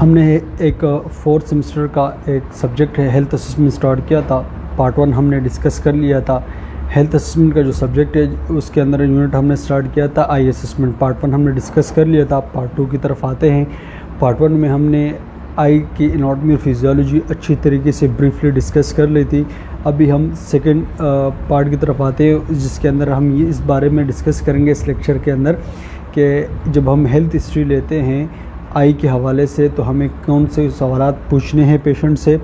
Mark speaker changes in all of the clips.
Speaker 1: हमने एक fourth semester का एक सब्जेक्ट है हेल्थ असेसमेंट स्टार्ट किया था। पार्ट 1 हमने डिस्कस कर लिया था। हेल्थ असेसमेंट का जो सब्जेक्ट है उसके अंदर यूनिट हमने स्टार्ट किया था आई असेसमेंट। पार्ट 1 हमने डिस्कस कर लिया था। पार्ट 2 की तरफ आते हैं। पार्ट 1 में हमने आई की एनाटॉमी और फिजियोलॉजी अच्छी तरीके से ब्रीफली डिस्कस कर ली थी। अभी हम सेकंड पार्ट की तरफ आते हैं जिसके अंदर हम ये इस बारे में डिस्कस करेंगे इस लेक्चर के अंदर कि जब हम हेल्थ हिस्ट्री लेते हैं आई के हवाले से तो हमें कौन से सवालात पूछने हैं पेशेंट से,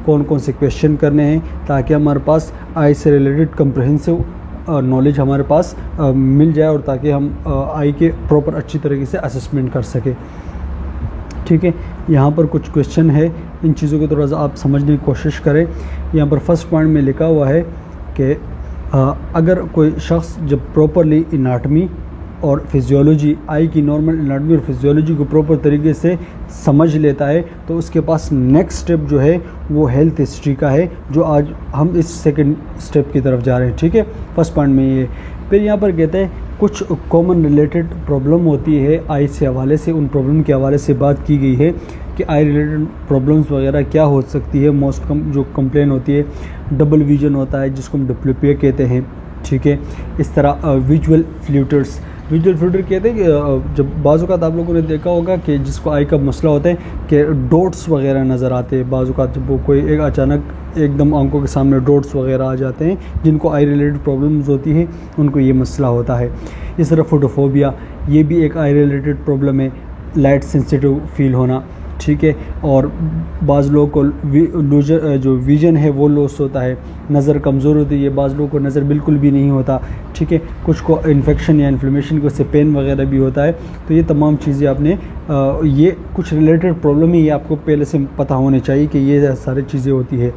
Speaker 1: कौन कौन से क्वेश्चन करने हैं ताकि हमारे पास आई से रिलेटेड कम्प्रहेंसिव नॉलेज हमारे पास मिल जाए और ताकि हम आई के प्रॉपर अच्छी तरीके से असेसमेंट कर सकें। ठीक है, यहाँ पर कुछ क्वेश्चन है, इन चीज़ों को थोड़ा सा आप समझने की कोशिश करें। यहाँ पर फर्स्ट पॉइंट में लिखा हुआ है कि अगर कोई शख्स जब प्रॉपरली एनाटॉमी और फिजियोलॉजी आई की नॉर्मल एनाटॉमी और फिजियोलॉजी को प्रॉपर तरीके से समझ लेता है तो उसके पास नेक्स्ट स्टेप जो है वो हेल्थ हिस्ट्री का है, जो आज हम इस सेकंड स्टेप की तरफ जा रहे हैं। ठीक है, फर्स्ट पॉइंट में ये। फिर यहाँ पर कहते हैं कुछ कॉमन रिलेटेड प्रॉब्लम होती है आई से हवाले से, उन प्रॉब्लम के हवाले से बात की गई है कि आई रिलेटेड प्रॉब्लम्स वगैरह क्या हो सकती है। मोस्ट जो कंप्लेन होती है डबल विजन होता है जिसको हम डिप्लोपिया कहते हैं। ठीक है, इस तरह विजुअल फ्लूटर्स, विजुअल फ्लूटर कहते हैं कि जब बाज़ औक़ात आप लोगों ने देखा होगा कि जिसको आई का मसला होता है कि डॉट्स वगैरह नज़र आते हैं। बाज़ औक़ात जब वो कोई एक अचानक एकदम आंखों के सामने डॉट्स वगैरह आ जाते हैं, जिनको आई रिलेटेड प्रॉब्लम्स होती हैं उनको ये मसला होता है। इस तरह फोटोफोबिया, ये भी एक आई रिलेटेड प्रॉब्लम है, लाइट सेंसिटिव फील होना। ठीक है, और बाज़ लोगों को जो विजन है वो लॉस होता है, नज़र कमज़ोर होती है, बाज़ लोगों को नज़र बिल्कुल भी नहीं होता। ठीक है, कुछ को इन्फेक्शन या इन्फ्लेमेशन को से पेन वगैरह भी होता है। तो ये तमाम चीज़ें आपने ये कुछ रिलेटेड प्रॉब्लम है, ये आपको पहले से पता होने चाहिए कि ये सारी चीज़ें होती है।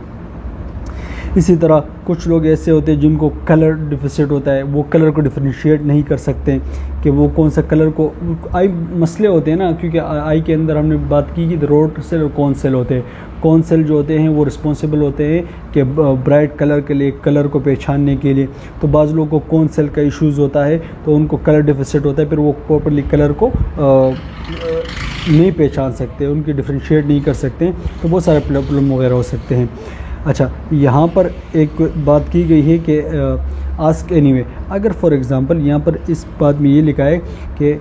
Speaker 1: इसी तरह कुछ लोग ऐसे होते हैं जिनको कलर डिफिसिट होता है, वो कलर को डिफरेंशिएट नहीं कर सकते कि वो कौन सा कलर को, आई मसले होते हैं ना, क्योंकि आई के अंदर हमने बात की कि रोड सेल और कॉन सेल होते हैं। कॉन सेल जो होते हैं वो रिस्पॉन्सिबल होते हैं कि ब्राइट कलर के लिए, कलर को पहचानने के लिए। तो बाज़ लोगों को कॉन सेल का इशूज़ होता है तो उनको कलर डिफिसिट होता है, फिर वो प्रॉपरली कलर को नहीं पहचान सकते, उनकी डिफरेंशिएट नहीं कर सकते, तो बहुत सारे प्रॉब्लम वगैरह हो सकते हैं। अच्छा, यहाँ पर एक बात की गई है कि आस्क एनीवे, अगर फॉर एग्ज़ाम्पल यहाँ पर इस बात में ये लिखा है कि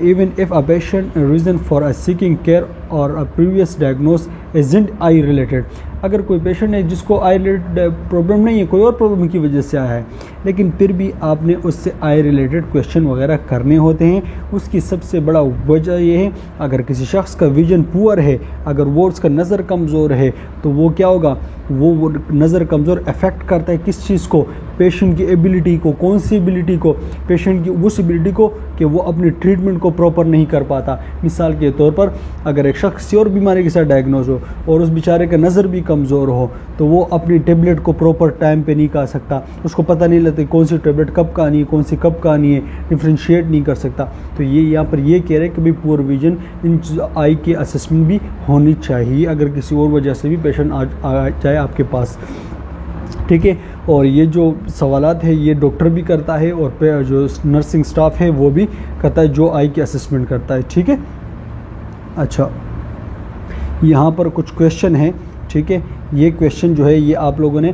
Speaker 1: even if a patient reason for a seeking care और a previous diagnose isn't eye related, अगर कोई पेशेंट है जिसको आई रिलेटेड प्रॉब्लम नहीं है, कोई और प्रॉब्लम की वजह से आया है, लेकिन फिर भी आपने उससे आई रिलेटेड क्वेश्चन वगैरह करने होते हैं। उसकी सबसे बड़ा वजह ये है, अगर किसी शख्स का विजन पुअर है, अगर वो उसका नज़र कमज़ोर है, तो वो क्या होगा, वो नज़र कमज़ोर अफेक्ट करता है किस चीज़ को, पेशेंट की एबिलिटी को। कौन सी एबिलिटी को? पेशेंट की उस एबिलिटी को कि वो अपनी ट्रीटमेंट को प्रॉपर नहीं कर पाता। मिसाल के तौर पर अगर एक शख्स किसी और बीमारी के साथ डायग्नोज हो और उस बेचारे का नज़र भी कमज़ोर हो तो वो अपनी टेबलेट को प्रॉपर टाइम पे नहीं खा सकता, उसको पता नहीं लगता कौन सी टेबलेट कब का आनी है, कौन सी कब का आनी है, डिफ्रेंशिएट नहीं कर सकता। तो ये यहाँ पर ये कह रहे हैं कि भाई पुअर विजन इन आई की असेसमेंट भी होनी चाहिए अगर किसी और वजह से भी पेशेंट आ जाए आपके पास। ठीक है, और ये जो सवालात है ये डॉक्टर भी करता है और जो नर्सिंग स्टाफ है वो भी करता है जो आई की असेसमेंट करता है। ठीक है, अच्छा यहाँ पर कुछ क्वेश्चन है। ठीक है, ये क्वेश्चन जो है ये आप लोगों ने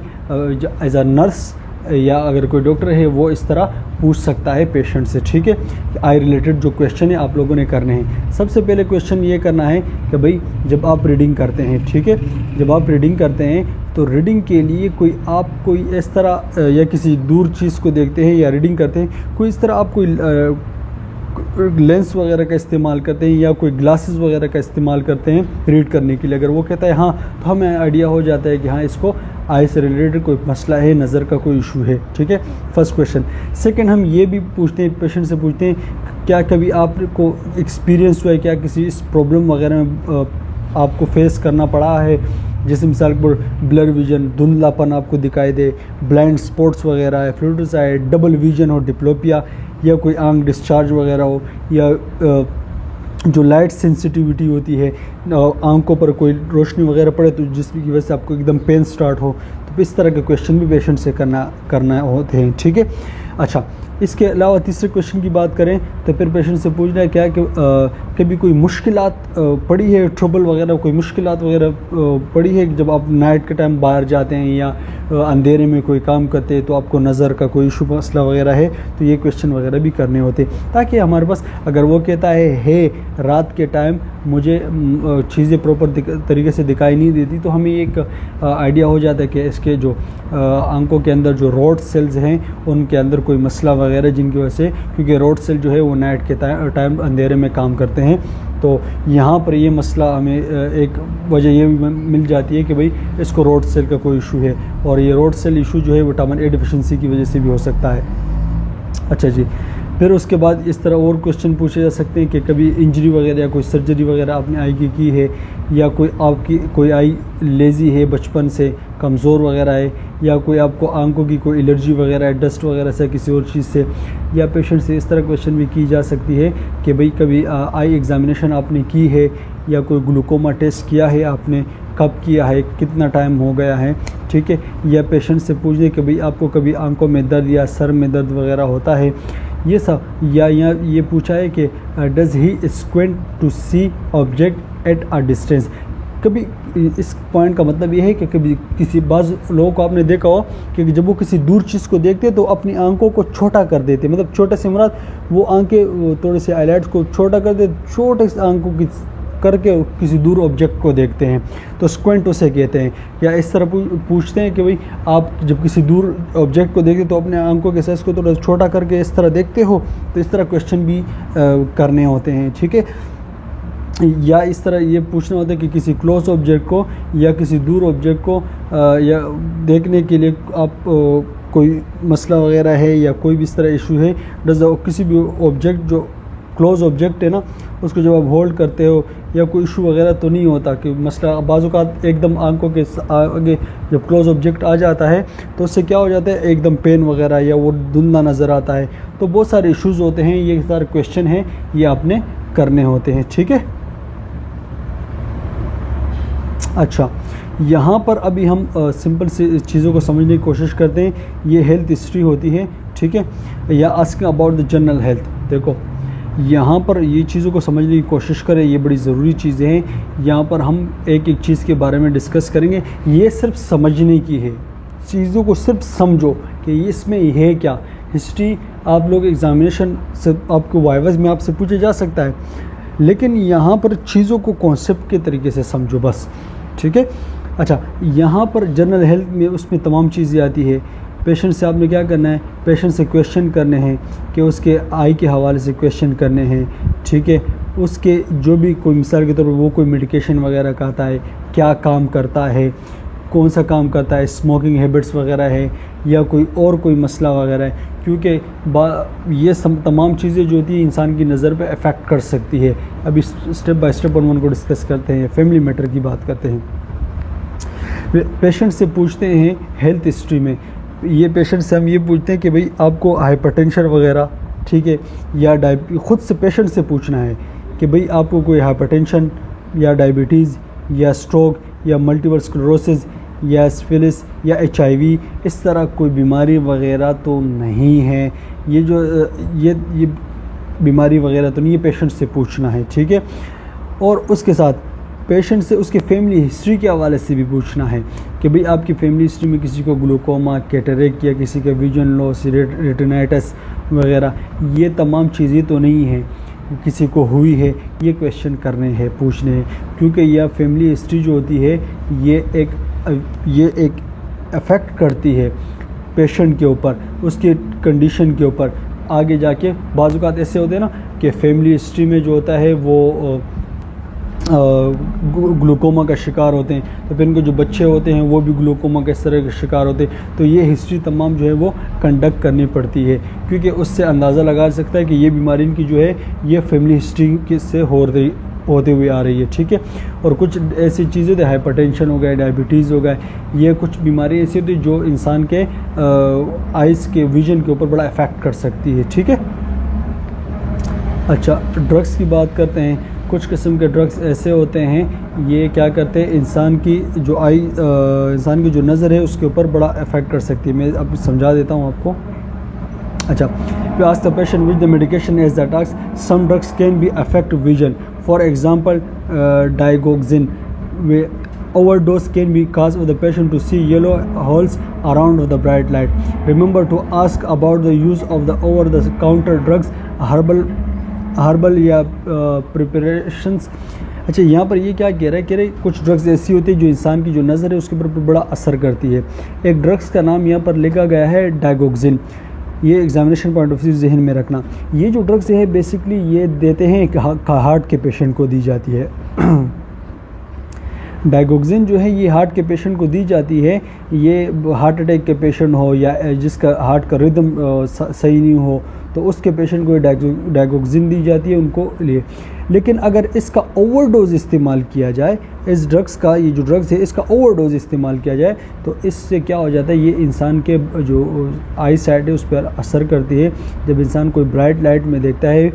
Speaker 1: एज अ नर्स या अगर कोई डॉक्टर है वो इस तरह पूछ सकता है पेशेंट से। ठीक है, आई रिलेटेड जो क्वेश्चन है आप लोगों ने करने हैं। सबसे पहले क्वेश्चन ये करना है कि भाई जब आप रीडिंग करते हैं, ठीक है, जब आप रीडिंग करते हैं तो रीडिंग के लिए कोई इस तरह या किसी दूर चीज़ को देखते हैं या रीडिंग करते हैं, कोई इस तरह आप कोई लेंस वगैरह का इस्तेमाल करते हैं या कोई ग्लासेस वगैरह का इस्तेमाल करते हैं रीड करने के लिए। अगर वो कहता है हाँ, तो हमें आइडिया हो जाता है कि हाँ इसको आई से रिलेटेड कोई मसला है, नज़र का कोई इशू है। ठीक है, फर्स्ट क्वेश्चन। सेकंड, हम ये भी पूछते हैं, पेशेंट से पूछते हैं क्या कभी आपको एक्सपीरियंस हुआ है, क्या किसी इस प्रॉब्लम वगैरह में आपको फेस करना पड़ा है, जैसे मिसाल पर ब्लर विजन, धुंधलापन आपको दिखाई दे, ब्लाइंड स्पॉट्स वगैरह है, फ्लूटर्स आए, डबल विजन हो, डिप्लोपिया, या कोई आंख डिस्चार्ज वगैरह हो, या जो लाइट सेंसिटिविटी होती है, आंखों पर कोई रोशनी वगैरह पड़े तो जिसकी वजह से आपको एकदम पेन स्टार्ट हो, तो इस तरह के क्वेश्चन भी पेशेंट से करना होते हैं। ठीक है, अच्छा, इसके अलावा तीसरे क्वेश्चन की बात करें तो फिर पेशेंट से पूछना है क्या कि कभी कोई मुश्किलात पड़ी है, ट्रबल वगैरह, कोई मुश्किलात वगैरह पड़ी है जब आप नाइट के टाइम बाहर जाते हैं या अंधेरे में कोई काम करते हैं तो आपको नज़र का कोई इशू मसला वगैरह है, तो ये क्वेश्चन वगैरह भी करने होते ताकि हमारे पास अगर वो कहता है रात के टाइम मुझे चीज़ें प्रॉपर तरीके से दिखाई नहीं देती, तो हमें एक आइडिया हो जाता है कि इसके जो आंखों के अंदर जो रोड सेल्स हैं उनके अंदर कोई मसला वगैरह, जिनकी वजह से, क्योंकि रोड सेल जो है वो नाइट के टाइम अंधेरे में काम करते हैं, तो यहाँ पर ये मसला हमें एक वजह ये भी मिल जाती है कि भाई इसको रोड सेल का कोई इशू है, और ये रोड सेल इशू जो है विटामिन ए डिफिशिएंसी की वजह से भी हो सकता है। अच्छा जी, फिर उसके बाद इस तरह और क्वेश्चन पूछे जा सकते हैं कि कभी इंजरी वगैरह या कोई सर्जरी वगैरह आपने आई की है, या कोई आपकी कोई आई लेज़ी है, बचपन से कमज़ोर वगैरह है, या कोई आपको आंखों की कोई एलर्जी वगैरह है डस्ट वगैरह से, किसी और चीज़ से, या पेशेंट से इस तरह क्वेश्चन भी की जा सकती है कि भाई कभी आई एग्ज़ामिनेशन आपने की है, या कोई ग्लूकोमा टेस्ट किया है आपने, कब किया है, कितना टाइम हो गया है, ठीक है। या पेशेंट से पूछने कि भाई आपको कभी आंखों में दर्द या सर में दर्द वगैरह होता है, ये सब। या ये पूछा है कि does he squint to see object at a distance. कभी इस पॉइंट का मतलब ये है कि कभी किसी बाज़ लोगों को आपने देखा हो कि जब वो किसी दूर चीज़ को देखते हैं तो अपनी आंखों को छोटा कर देते, मतलब छोटे से मुराद वो आंखें थोड़े से आईलाइट्स को छोटा कर देते, छोटे से आंखों की करके किसी दूर ऑब्जेक्ट को देखते हैं, तो स्क्वेंट उसे कहते हैं। या इस तरह पूछते हैं कि भाई आप जब किसी दूर ऑब्जेक्ट को देखते तो अपने आंखों के साइज़ को थोड़ा छोटा करके इस तरह देखते हो, तो इस तरह क्वेश्चन भी करने होते हैं, ठीक है। या इस तरह ये पूछना होता है कि किसी क्लोज ऑब्जेक्ट को या किसी दूर ऑब्जेक्ट को या देखने के लिए आप कोई मसला वगैरह है या कोई भी इस तरह इशू है, किसी भी ऑब्जेक्ट जो क्लोज ऑब्जेक्ट है ना, उसको जब आप होल्ड करते हो या कोई इशू वगैरह तो नहीं होता कि मसला बाजू का एकदम आंखों के आगे जब क्लोज ऑब्जेक्ट आ जाता है तो उससे क्या हो जाता है, एकदम पेन वगैरह या वो धुंधला नज़र आता है, तो बहुत सारे इश्यूज़ होते हैं। ये सारे क्वेश्चन हैं ये आपने करने होते हैं, ठीक है। अच्छा, यहाँ पर अभी हम सिंपल से चीज़ों को समझने की कोशिश करते हैं। ये हेल्थ हिस्ट्री होती है, ठीक है, या asking about the general health. देखो यहाँ पर ये चीज़ों को समझने की कोशिश करें, ये बड़ी ज़रूरी चीज़ें हैं। यहाँ पर हम एक एक चीज़ के बारे में डिस्कस करेंगे। ये सिर्फ समझने की है, चीज़ों को सिर्फ समझो कि इसमें है क्या। हिस्ट्री आप लोग एग्ज़ामिनेशन से आपको वाइवास में आपसे पूछा जा सकता है, लेकिन यहाँ पर चीज़ों को कॉन्सेप्ट के तरीके से समझो बस, ठीक है। अच्छा, यहाँ पर जनरल हेल्थ में उसमें तमाम चीज़ें आती है। पेशेंट से आपने क्या करना है, पेशेंट से क्वेश्चन करने हैं कि उसके आई के हवाले से क्वेश्चन करने हैं, ठीक है। उसके जो भी कोई मिसाल के तौर पर वो कोई मेडिकेशन वगैरह खाता है, क्या काम करता है, कौन सा काम करता है, स्मोकिंग हैबिट्स वगैरह है या कोई मसला वगैरह है, क्योंकि ये तमाम चीज़ें जो होती है इंसान की नज़र पे अफेक्ट कर सकती है। अभी स्टेप बाय स्टेप वन को डिस्कस करते हैं, फैमिली मैटर की बात करते हैं। पेशेंट से पूछते हैं हेल्थ हिस्ट्री में, ये पेशेंट से हम ये पूछते हैं कि भाई आपको हाइपरटेंशन वगैरह, ठीक है, या ख़ुद से पेशेंट से पूछना है कि भाई आपको कोई हाइपरटेंशन या डायबिटीज़ या स्ट्रोक या मल्टीपल स्क्लेरोसिस या सिफिलिस या HIV इस तरह कोई बीमारी वगैरह तो नहीं है, ये बीमारी वगैरह तो नहीं, ये पेशेंट से पूछना है, ठीक है। और उसके साथ पेशेंट से उसके फैमिली हिस्ट्री के हवाले से भी पूछना है कि भाई आपकी फैमिली हिस्ट्री में किसी को ग्लूकोमा, कैटरेक्ट या किसी का विजन लॉस, रेटिनाइटिस वगैरह, ये तमाम चीज़ें तो नहीं हैं, किसी को हुई है, ये क्वेश्चन करने हैं, पूछने हैं, क्योंकि यह फैमिली हिस्ट्री जो होती है ये एक अफेक्ट करती है पेशेंट के ऊपर, उसके कंडीशन के ऊपर। आगे जाके बाज़ औक़ात ऐसे होते हैं ना कि फैमिली हिस्ट्री में जो होता है वो ग्लूकोमा का शिकार होते हैं, तो फिर इनके जो बच्चे होते हैं वो भी ग्लूकोमा के इस तरह के शिकार होते हैं, तो ये हिस्ट्री तमाम जो है वो कंडक्ट करनी पड़ती है, क्योंकि उससे अंदाज़ा लगा सकता है कि ये बीमारी इनकी जो है ये फैमिली हिस्ट्री से होते हुए आ रही है, ठीक है। और कुछ ऐसी चीज़ें होती है, हाइपरटेंशन हो गया, डायबिटीज़ हो गया, ये कुछ बीमारी ऐसी होती है जो इंसान के आइज़ के विजन के ऊपर बड़ा इफ़ेक्ट कर सकती है, ठीक है। अच्छा, ड्रग्स की बात करते हैं। कुछ किस्म के ड्रग्स ऐसे होते हैं, ये क्या करते हैं, इंसान की जो नज़र है उसके ऊपर बड़ा इफ़ेक्ट कर सकती है। मैं अब समझा देता हूँ आपको। अच्छा, we ask the patient which the medication is that attacks. Some drugs can be affect vision. For example, digoxin. Overdose can be cause of the patient to see yellow holes around the bright light. Remember to ask about the use of the over-the-counter drugs, herbal या preparations. अच्छा, यहाँ पर ये क्या कह रहा है कुछ ड्रग्स ऐसी होती है जो इंसान की जो नज़र है उसके ऊपर बड़ा असर करती है। एक ड्रग्स का नाम यहाँ पर लिखा गया है डाइगोक्सिन। ये एग्जामिनेशन पॉइंट ऑफ व्यू जहन में रखना। ये जो ड्रग्स है बेसिकली ये देते हैं हार्ट के पेशेंट को दी जाती है। डाइगोक्सिन जो है ये हार्ट के पेशेंट को दी जाती है। ये हार्ट अटैक के पेशेंट हो या जिसका हार्ट का रिदम सही नहीं हो तो उसके पेशेंट को डाइगोक्सिन दी जाती है उनको लिए। लेकिन अगर इसका ओवरडोज इस्तेमाल किया जाए, इस ड्रग्स का, ये जो ड्रग्स है इसका ओवरडोज इस्तेमाल किया जाए तो इससे क्या हो जाता है, ये इंसान के जो आई साइट है उस पर असर करती है। जब इंसान कोई ब्राइट लाइट में देखता है,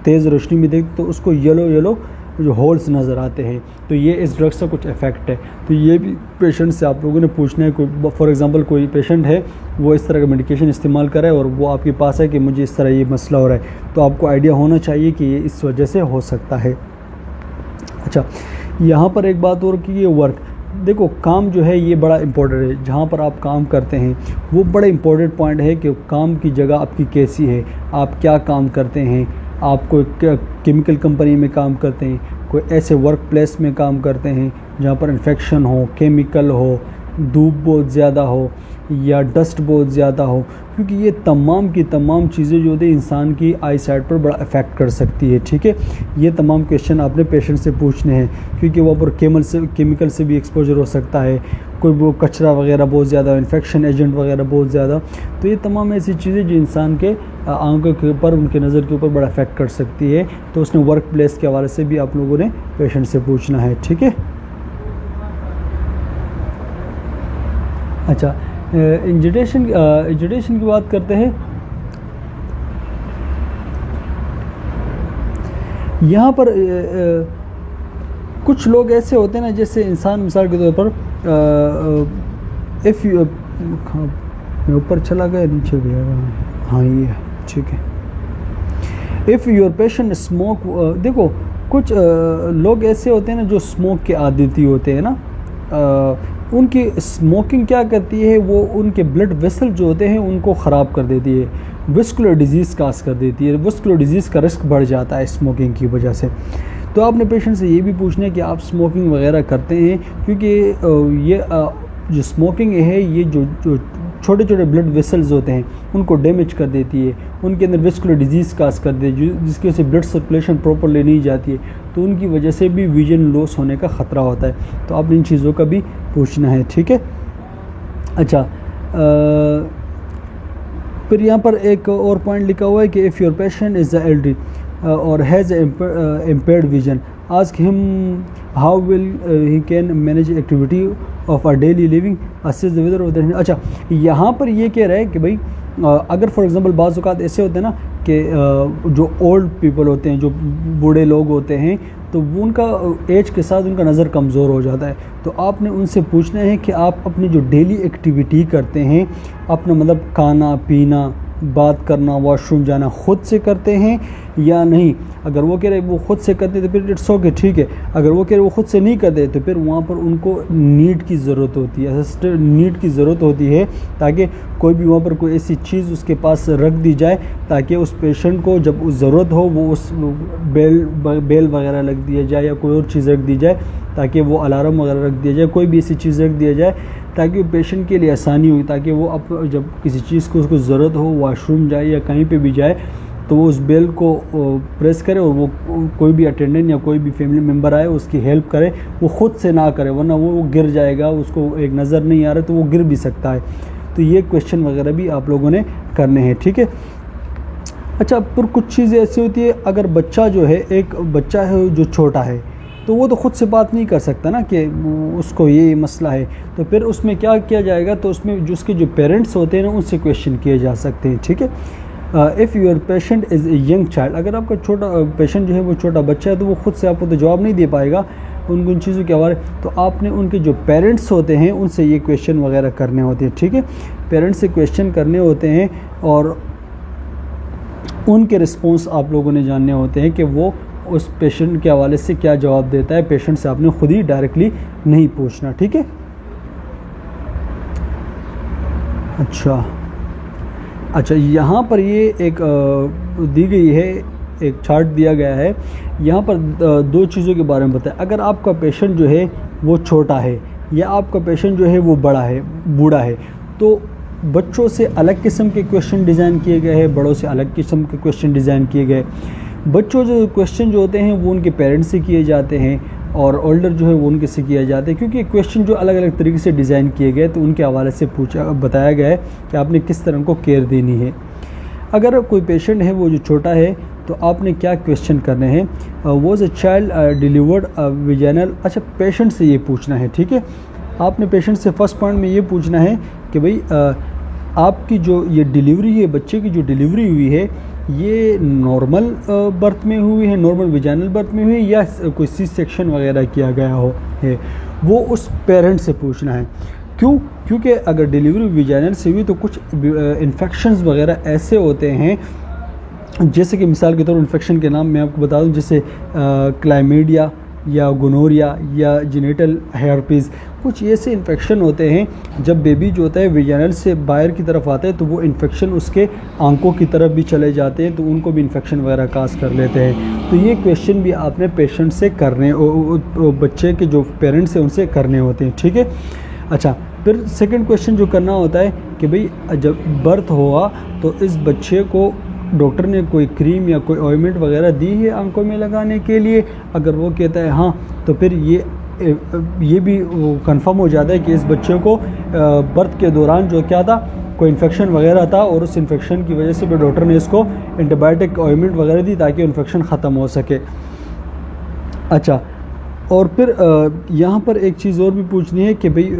Speaker 1: तेज़ रोशनी में देखता तो उसको येलो जो होल्स नज़र आते हैं, तो ये इस ड्रग्स का कुछ इफ़ेक्ट है। तो ये भी पेशेंट से आप लोगों ने पूछना है। कोई फॉर एग्जांपल कोई पेशेंट है वो इस तरह का मेडिकेशन इस्तेमाल कर रहा है और वो आपके पास है कि मुझे इस तरह ये मसला हो रहा है, तो आपको आइडिया होना चाहिए कि ये इस वजह से हो सकता है। अच्छा, यहाँ पर एक बात और कि ये वर्क, देखो काम जो है ये बड़ा इंपॉर्टेंट है। जहाँ पर आप काम करते हैं वो बड़ा इंपॉर्टेंट पॉइंट है कि काम की जगह आपकी कैसी है, आप क्या काम करते हैं। आप कोई केमिकल कंपनी में काम करते हैं, कोई ऐसे वर्क प्लेस में काम करते हैं जहाँ पर इन्फेक्शन हो, केमिकल हो, धूप बहुत ज़्यादा हो या डस्ट बहुत ज़्यादा हो, क्योंकि ये तमाम की तमाम चीज़ें जो होती हैं इंसान की आई साइट पर बड़ा इफ़ेक्ट कर सकती है। ठीक है, ये तमाम क्वेश्चन आपने पेशेंट से पूछने हैं क्योंकि वहाँ पर केमिकल से भी एक्सपोजर हो सकता है, कोई वो कचरा वगैरह बहुत ज़्यादा, इन्फेक्शन एजेंट वगैरह बहुत ज़्यादा। तो ये तमाम ऐसी चीज़ें जो इंसान के आंखों के ऊपर, उनके नज़र के ऊपर बड़ा इफ़ेक्ट कर सकती है, तो उसने वर्क प्लेस के हवाले से भी आप लोगों ने पेशेंट से पूछना है। ठीक है। अच्छा, इंजेक्शन की बात करते हैं। यहाँ पर कुछ लोग ऐसे होते हैं ना, जैसे इंसान मिसाल के तौर पर इफ़ यू, मैं ऊपर चला गया नीचे गया, हाँ ये है, ठीक है। इफ़ योर पेशेंट स्मोक, देखो कुछ लोग ऐसे होते हैं ना जो स्मोक के आदती होते हैं ना, उनकी स्मोकिंग क्या करती है, वो उनके ब्लड वेसल जो होते हैं उनको ख़राब कर देती है, विस्कुलर डिजीज़ काज कर देती है, विस्कुलर डिजीज़ का रिस्क बढ़ जाता है स्मोकिंग की वजह से। तो आपने पेशेंट से ये भी पूछना है कि आप स्मोकिंग वगैरह करते हैं, क्योंकि ये जो स्मोकिंग है ये जो छोटे छोटे ब्लड वेसल्स होते हैं उनको डैमेज कर देती है, उनके अंदर विस्कुलर डिजीज़ काज कर देती है, जिसकी वजह से ब्लड सर्कुलेशन प्रॉपरली नहीं जाती है, तो उनकी वजह से भी विजन लॉस होने का ख़तरा होता है। तो आप इन चीज़ों का भी पूछना है। ठीक है। अच्छा, फिर यहाँ पर एक और पॉइंट लिखा हुआ है कि if your patient is the elderly और has impaired vision, ask him how will he can manage activity of a daily living, assist the weather of the. अच्छा, यहाँ पर ये कह रहा है कि भाई अगर फॉर एग्जांपल बाज़ औक़ात ऐसे होते हैं ना कि जो ओल्ड पीपल होते हैं, जो बूढ़े लोग होते हैं, तो वो उनका एज के साथ उनका नज़र कमज़ोर हो जाता है, तो आपने उनसे पूछना है कि आप अपनी जो डेली एक्टिविटी करते हैं, अपना मतलब खाना पीना, बात करना, वॉशरूम जाना खुद से करते हैं या नहीं। अगर वो कह रहे वो खुद से करते तो फिर इट्स ओके, ठीक है। अगर वो कह रहे वो खुद से नहीं करते तो फिर वहाँ पर उनको नीड की ज़रूरत होती है, असिस्टेंट नीड की ज़रूरत होती है, ताकि कोई भी वहाँ पर कोई ऐसी चीज़ उसके पास रख दी जाए ताकि उस पेशेंट को जब उस ज़रूरत हो वो उस बेल वगैरह रख दिया जाए या कोई और चीज़ रख दी जाए, ताकि वो अलार्म वगैरह रख दिया जाए, कोई भी ऐसी चीज़ रख दिया जाए ताकि पेशेंट के लिए आसानी हो, ताकि वो अब जब किसी चीज़ को उसको ज़रूरत हो, वॉशरूम जाए या कहीं पे भी जाए, तो वो उस बेल को प्रेस करे और वो कोई भी अटेंडेंट या कोई भी फैमिली मेम्बर आए उसकी हेल्प करे, वो ख़ुद से ना करे, वरना वो गिर जाएगा, उसको एक नज़र नहीं आ रहा तो वो गिर भी सकता है। तो ये क्वेश्चन वगैरह भी आप लोगों ने करने हैं। ठीक है। अच्छा, पर कुछ चीज़ें ऐसी होती है, अगर बच्चा जो है, एक बच्चा है जो छोटा है, तो वो तो ख़ुद से बात नहीं कर सकता ना कि उसको ये मसला है, तो फिर उसमें क्या किया जाएगा, तो उसमें जो उसके जो पेरेंट्स होते हैं ना उनसे क्वेश्चन किए जा सकते हैं। ठीक है। If your patient is a young child, अगर आपका छोटा पेशेंट जो है वो छोटा बच्चा है, तो वो खुद से आपको तो जवाब नहीं दे पाएगा उन चीज़ों के हवाले, तो आपने उनके जो पेरेंट्स होते हैं उनसे ये क्वेश्चन वगैरह करने होते हैं। ठीक है। पेरेंट्स से क्वेश्चन करने होते हैं और उनके रिस्पॉन्स आप लोगों ने जानने होते हैं कि वो उस पेशेंट के हवाले से क्या जवाब देता है। पेशेंट से आपने खुद ही डायरेक्टली नहीं पूछना, ठीक है। अच्छा, यहाँ पर ये एक दी गई है, एक चार्ट दिया गया है। यहाँ पर दो चीज़ों के बारे में बताया। अगर आपका पेशेंट जो है वो छोटा है या आपका पेशेंट जो है वो बूढ़ा है, तो बच्चों से अलग किस्म के क्वेश्चन डिज़ाइन किए गए हैं, बड़ों से अलग किस्म के क्वेश्चन डिज़ाइन किए गए। बच्चों जो क्वेश्चन जो होते हैं वो उनके पेरेंट्स से किए जाते हैं और ओल्डर जो है वो उनके से किया जाता है, क्योंकि क्वेश्चन जो अलग अलग तरीके से डिज़ाइन किए गए तो उनके हवाले से बताया गया है कि आपने किस तरह को केयर देनी है। अगर कोई पेशेंट है वो जो छोटा है तो आपने क्या क्वेश्चन करने हैं। Was a child delivered vaginal. अच्छा, पेशेंट से ये पूछना है, ठीक है। आपने पेशेंट से फर्स्ट पॉइंट में ये पूछना है कि भाई आपकी जो ये डिलीवरी है, बच्चे की जो डिलीवरी हुई है, ये नॉर्मल बर्थ में हुई है, नॉर्मल विजाइनल बर्थ में हुई है या कोई सी सेक्शन वगैरह किया गया हो है, वो उस पेरेंट से पूछना है। क्यों? क्योंकि अगर डिलीवरी विजाइनल से हुई तो कुछ इन्फेक्शंस वगैरह ऐसे होते हैं, जैसे कि मिसाल के तौर पर इन्फेक्शन के नाम मैं आपको बता दूं, जैसे क्लाइमीडिया या गोनोरिया या जेनिटल हेयरपीस, कुछ ऐसे इन्फेक्शन होते हैं जब बेबी जो होता है विजाइनल से बाहर की तरफ आता है तो वो इन्फेक्शन उसके आंखों की तरफ भी चले जाते हैं, तो उनको भी इन्फेक्शन वगैरह काज कर लेते हैं। तो ये क्वेश्चन भी आपने पेशेंट से करने, बच्चे के जो पेरेंट्स हैं उनसे करने होते हैं, ठीक है। अच्छा, फिर सेकंड क्वेश्चन जो करना होता है कि भाई जब बर्थ हुआ तो इस बच्चे को डॉक्टर ने कोई क्रीम या कोई ऑइंटमेंट वगैरह दी है आंखों में लगाने के लिए। अगर वो कहता है हाँ, तो फिर ये भी कंफर्म हो जाता है कि इस बच्चे को बर्थ के दौरान जो क्या था, कोई इन्फेक्शन वगैरह था और उस इन्फेक्शन की वजह से फिर डॉक्टर ने इसको एंटीबायोटिक ऑइंटमेंट वगैरह दी ताकि इन्फेक्शन ख़त्म हो सके। अच्छा, और फिर यहाँ पर एक चीज़ और भी पूछनी है कि भाई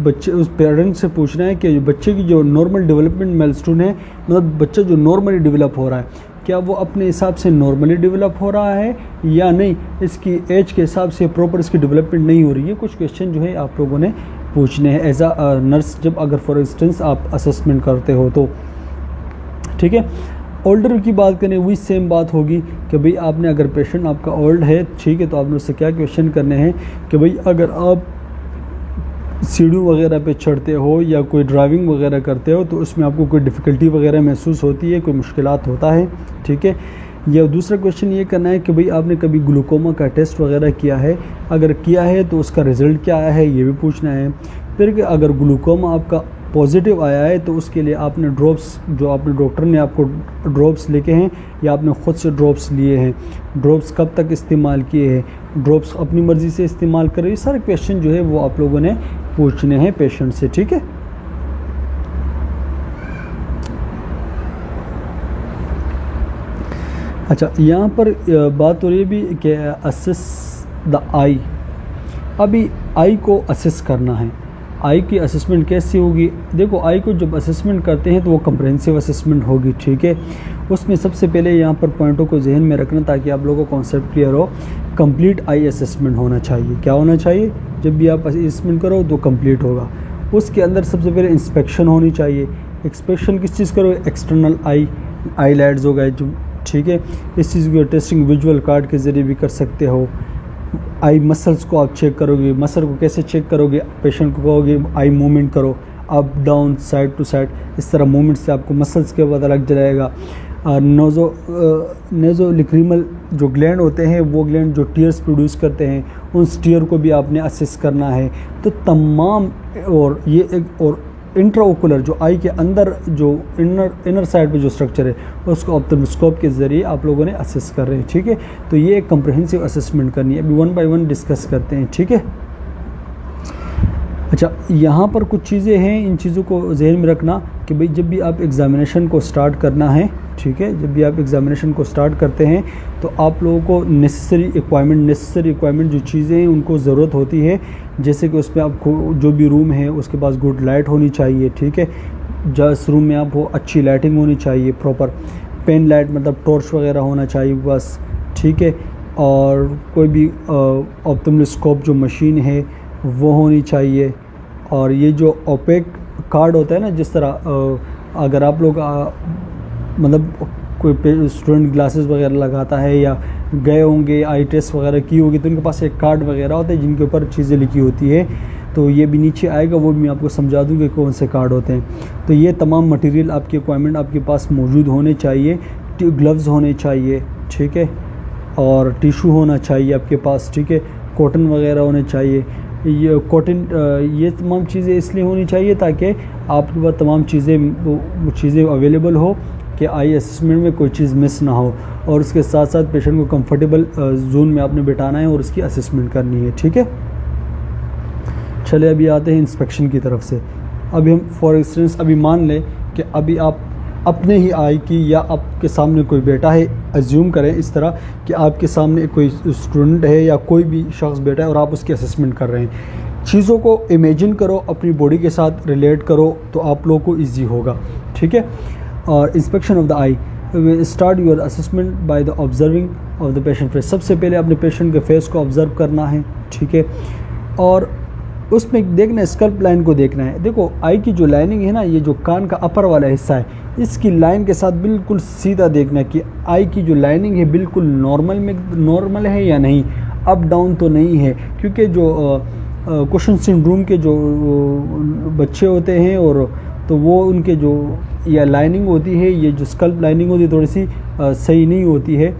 Speaker 1: बच्चे, उस पेरेंट्स से पूछना है कि बच्चे की जो नॉर्मल डेवलपमेंट माइलस्टोन है, मतलब बच्चा जो नॉर्मली डेवलप हो रहा है, क्या वो अपने हिसाब से नॉर्मली डेवलप हो रहा है या नहीं, इसकी एज के हिसाब से प्रॉपर इसकी डेवलपमेंट नहीं हो रही है। कुछ क्वेश्चन जो है आप लोगों ने पूछने हैं एज अ नर्स, जब अगर फॉर इंस्टेंस आप असेसमेंट करते हो तो, ठीक है। ओल्डर की बात करें, वही सेम बात होगी कि भाई आपने, अगर पेशेंट आपका ओल्ड है, ठीक है, तो आपने उससे क्या क्वेश्चन करने हैं कि भाई अगर आप सीढ़ी वगैरह पे चढ़ते हो या कोई ड्राइविंग वगैरह करते हो तो उसमें आपको कोई डिफ़िकल्टी वगैरह महसूस होती है, कोई मुश्किलात होता है, ठीक है। या दूसरा क्वेश्चन ये करना है कि भाई आपने कभी ग्लूकोमा का टेस्ट वगैरह किया है, अगर किया है तो उसका रिज़ल्ट क्या आया है, ये भी पूछना है। फिर कि अगर ग्लूकोमा आपका पॉजिटिव आया है तो उसके लिए आपने ड्रॉप्स, जो आपने डॉक्टर ने आपको ड्रॉप्स लिखे हैं या आपने ख़ुद से ड्रॉप्स लिए हैं, ड्रॉप्स कब तक इस्तेमाल किए हैं, ड्रॉप्स अपनी मर्ज़ी से इस्तेमाल कर रहे हैं, ये सारे क्वेश्चन जो है वो आप लोगों ने पूछने हैं पेशेंट से, ठीक है। अच्छा, यहाँ पर बात हो रही है भी कि असेस द आई। अभी आई को असेस करना है। आई की असेसमेंट कैसी होगी? देखो, आई को जब असेसमेंट करते हैं तो वो कम्प्रहेंसिव असेसमेंट होगी, ठीक है। उसमें सबसे पहले यहाँ पर पॉइंटों को जहन में रखना ताकि आप लोगों को कॉन्सेप्ट क्लियर हो। कंप्लीट आई असेसमेंट होना चाहिए। क्या होना चाहिए? जब भी आप असेसमेंट करो तो कंप्लीट होगा। उसके अंदर सबसे पहले इंस्पेक्शन होनी चाहिए। इंस्पेक्शन किस चीज़ करो? एक्सटर्नल आई लाइट्स हो गए जो, ठीक है। इस चीज़ की टेस्टिंग विजुअल कार्ड के ज़रिए भी कर सकते हो। आई मसल्स को आप चेक करोगे। मसल को कैसे चेक करोगे? पेशेंट को कहोगे आई मूवमेंट करो, up down side to side, इस तरह मूवमेंट से आपको मसल्स के पता लग जाएगा। नेज़ोलिक्रीमल जो ग्लैंड होते हैं, वो ग्लैंड जो टीयर्स प्रोड्यूस करते हैं, उन टीयर को भी आपने असेस करना है। तो तमाम, और ये एक और इंट्राओकुलर जो आई के अंदर जो इनर साइड पे जो स्ट्रक्चर है उसको ऑप्थेल्मोस्कोप के ज़रिए आप लोगों ने असेस कर रहे हैं, ठीक है। तो ये एक कम्प्रहेंसिव असेसमेंट करनी है। अभी वन बाय वन डिस्कस करते हैं, ठीक है। अच्छा, यहाँ पर कुछ चीज़ें हैं, इन चीज़ों को जहन में रखना कि भाई जब भी आप एग्ज़ामिनेशन को स्टार्ट करना है, ठीक है, जब भी आप एग्ज़ामिनेशन को स्टार्ट करते हैं तो आप लोगों को नेसेसरी इक्वाइपमेंट जो चीज़ें हैं उनको ज़रूरत होती है। जैसे कि उसमें आपको जो भी रूम है उसके पास गुड लाइट होनी चाहिए, ठीक है। जिस रूम में आप हो अच्छी लाइटिंग होनी चाहिए, प्रॉपर पेन लाइट मतलब टॉर्च वगैरह होना चाहिए बस, ठीक है। और कोई भी ऑप्थेल्मोस्कोप जो मशीन है वो होनी चाहिए। और ये जो ओपेक कार्ड होता है ना, जिस तरह अगर आप लोग मतलब कोई स्टूडेंट ग्लासेस वगैरह लगाता है या गए होंगे आई टेस्ट वगैरह की होगी, तो उनके पास एक कार्ड वगैरह होता है जिनके ऊपर चीज़ें लिखी होती है। तो ये भी नीचे आएगा, वो भी मैं आपको समझा दूँ कि कौन से कार्ड होते हैं। तो ये तमाम मटेरियल आपके रिक्वायरमेंट आपके पास मौजूद होने चाहिए। ग्लव्स होने चाहिए, ठीक है, और टिशू होना चाहिए आपके पास, ठीक है, कॉटन वगैरह होने चाहिए। ये कॉटन ये तमाम चीज़ें इसलिए होनी चाहिए ताकि आपके पास तमाम चीज़ें अवेलेबल हो कि आई असेसमेंट में कोई चीज़ मिस ना हो। और उसके साथ साथ पेशेंट को कंफर्टेबल जोन में आपने बिठाना है और उसकी असेसमेंट करनी है, ठीक है। चले अभी आते हैं इंस्पेक्शन की तरफ से। अभी हम फॉर इंस्टेंस अभी मान लें कि अभी आप अपने ही आई की या आपके सामने कोई बैठा है, अज्यूम करें इस तरह कि आपके सामने कोई स्टूडेंट है या कोई भी शख्स बैठा है और आप उसकी असेसमेंट कर रहे हैं। चीज़ों को इमेजिन करो, अपनी बॉडी के साथ रिलेट करो, तो आप लोगों को ईजी होगा, ठीक है। और inspection of the I, start your assessment by the observing of the patient face. सबसे पहले अपने पेशेंट के फेस को ऑब्ज़र्व करना है, ठीक है, और उसमें देखना है, स्कल्प लाइन को देखना है। देखो आई की जो लाइनिंग है ना, ये जो कान का अपर वाला हिस्सा है, इसकी लाइन के साथ बिल्कुल सीधा देखना है कि आई की जो लाइनिंग है बिल्कुल नॉर्मल है या नहीं, अप डाउन तो नहीं है। क्योंकि जो कुशन सिंड्रोम के जो बच्चे होते हैं और तो वो उनके जो या लाइनिंग होती है, ये जो स्कल्प लाइनिंग होती है थोड़ी सी सही नहीं होती है,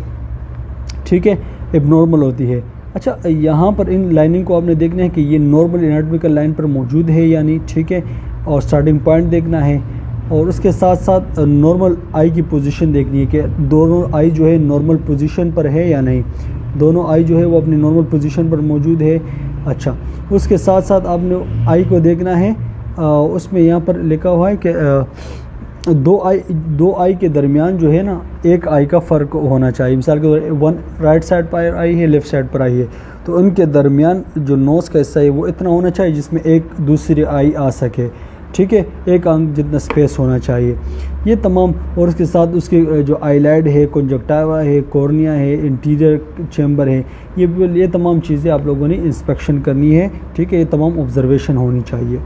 Speaker 1: ठीक है, एबनॉर्मल होती है। अच्छा, यहाँ पर इन लाइनिंग को आपने देखना है कि ये नॉर्मल एनाटॉमिकल लाइन पर मौजूद है या नहीं, ठीक है, और स्टार्टिंग पॉइंट देखना है। और उसके साथ साथ नॉर्मल आई की पोजीशन देखनी है कि दोनों आई जो है नॉर्मल पोजीशन पर है या नहीं, दोनों आई जो है वो अपनी नॉर्मल पोजीशन पर मौजूद है। अच्छा, उसके साथ साथ आपने आई को देखना है, उसमें यहाँ पर लिखा हुआ है कि दो आई के दरमियान जो है ना, एक आई का फ़र्क होना चाहिए। मिसाल के तौर वन राइट साइड पर आई है, लेफ़्ट साइड पर आई है, तो उनके दरमियान जो नोज़ का हिस्सा है वो इतना होना चाहिए जिसमें एक दूसरी आई आ सके, ठीक है, एक आंख जितना स्पेस होना चाहिए। ये तमाम, और उसके साथ उसके जो आईलाइड है, कंजक्टिवा है, कॉर्निया है, इंटीरियर चैम्बर है, ये तमाम चीज़ें आप लोगों ने इंस्पेक्शन करनी है, ठीक है, ये तमाम ऑब्जर्वेशन होनी चाहिए।